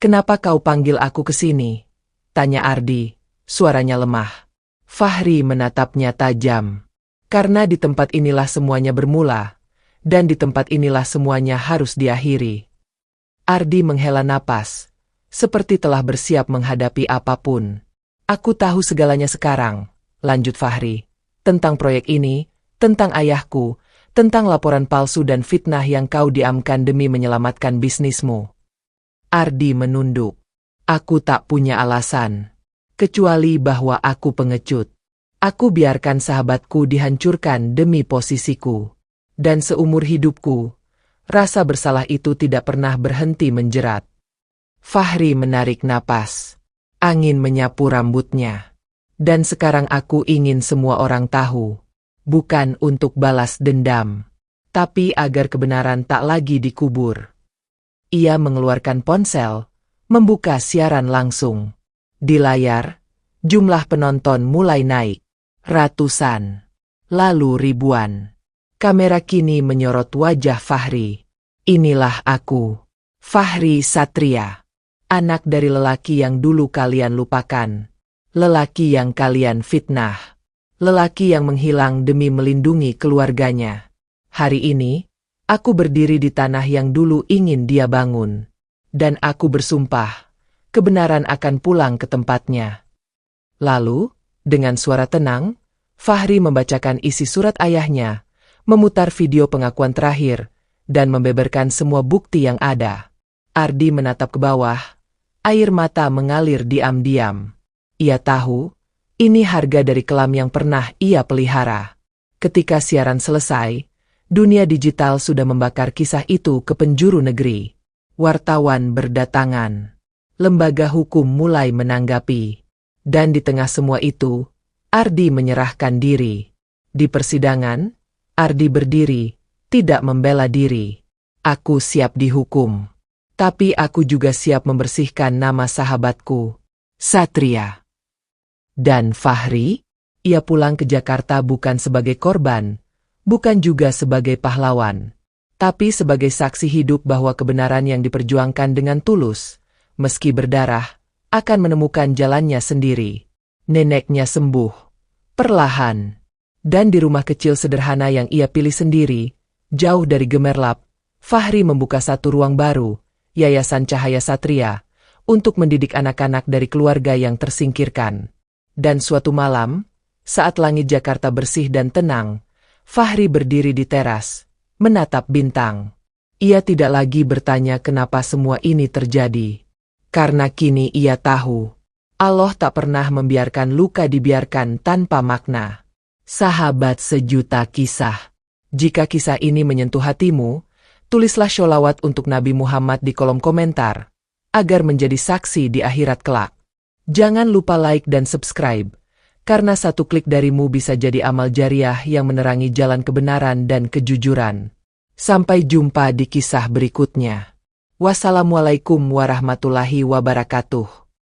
"Kenapa kau panggil aku ke sini?" tanya Ardi, suaranya lemah. Fahri menatapnya tajam. "Karena di tempat inilah semuanya bermula, dan di tempat inilah semuanya harus diakhiri." Ardi menghela napas, seperti telah bersiap menghadapi apapun. "Aku tahu segalanya sekarang," lanjut Fahri. "Tentang proyek ini, tentang ayahku, tentang laporan palsu dan fitnah yang kau diamkan demi menyelamatkan bisnismu." Ardi menunduk. "Aku tak punya alasan. Kecuali bahwa aku pengecut. Aku biarkan sahabatku dihancurkan demi posisiku. Dan seumur hidupku, rasa bersalah itu tidak pernah berhenti menjerat." Fahri menarik napas. Angin menyapu rambutnya. "Dan sekarang aku ingin semua orang tahu. Bukan untuk balas dendam, tapi agar kebenaran tak lagi dikubur." Ia mengeluarkan ponsel, membuka siaran langsung. Di layar, jumlah penonton mulai naik. Ratusan, lalu ribuan. Kamera kini menyorot wajah Fahri. "Inilah aku, Fahri Satria. Anak dari lelaki yang dulu kalian lupakan. Lelaki yang kalian fitnah. Lelaki yang menghilang demi melindungi keluarganya. Hari ini, aku berdiri di tanah yang dulu ingin dia bangun. Dan aku bersumpah, kebenaran akan pulang ke tempatnya." Lalu, dengan suara tenang, Fahri membacakan isi surat ayahnya, memutar video pengakuan terakhir, dan membeberkan semua bukti yang ada. Ardi menatap ke bawah, air mata mengalir diam-diam. Ia tahu, ini harga dari kelam yang pernah ia pelihara. Ketika siaran selesai, dunia digital sudah membakar kisah itu ke penjuru negeri. Wartawan berdatangan. Lembaga hukum mulai menanggapi. Dan di tengah semua itu, Ardi menyerahkan diri. Di persidangan, Ardi berdiri, tidak membela diri. "Aku siap dihukum. Tapi aku juga siap membersihkan nama sahabatku, Satria." Dan Fahri, ia pulang ke Jakarta bukan sebagai korban, bukan juga sebagai pahlawan, tapi sebagai saksi hidup bahwa kebenaran yang diperjuangkan dengan tulus, meski berdarah, akan menemukan jalannya sendiri. Neneknya sembuh perlahan. Dan di rumah kecil sederhana yang ia pilih sendiri, jauh dari gemerlap, Fahri membuka satu ruang baru, Yayasan Cahaya Satria, untuk mendidik anak-anak dari keluarga yang tersingkirkan. Dan suatu malam, saat langit Jakarta bersih dan tenang, Fahri berdiri di teras, menatap bintang. Ia tidak lagi bertanya kenapa semua ini terjadi. Karena kini ia tahu, Allah tak pernah membiarkan luka dibiarkan tanpa makna. Sahabat sejuta kisah. Jika kisah ini menyentuh hatimu, tulislah sholawat untuk Nabi Muhammad di kolom komentar, agar menjadi saksi di akhirat kelak. Jangan lupa like dan subscribe, karena satu klik darimu bisa jadi amal jariah yang menerangi jalan kebenaran dan kejujuran. Sampai jumpa di kisah berikutnya. Wassalamualaikum warahmatullahi wabarakatuh.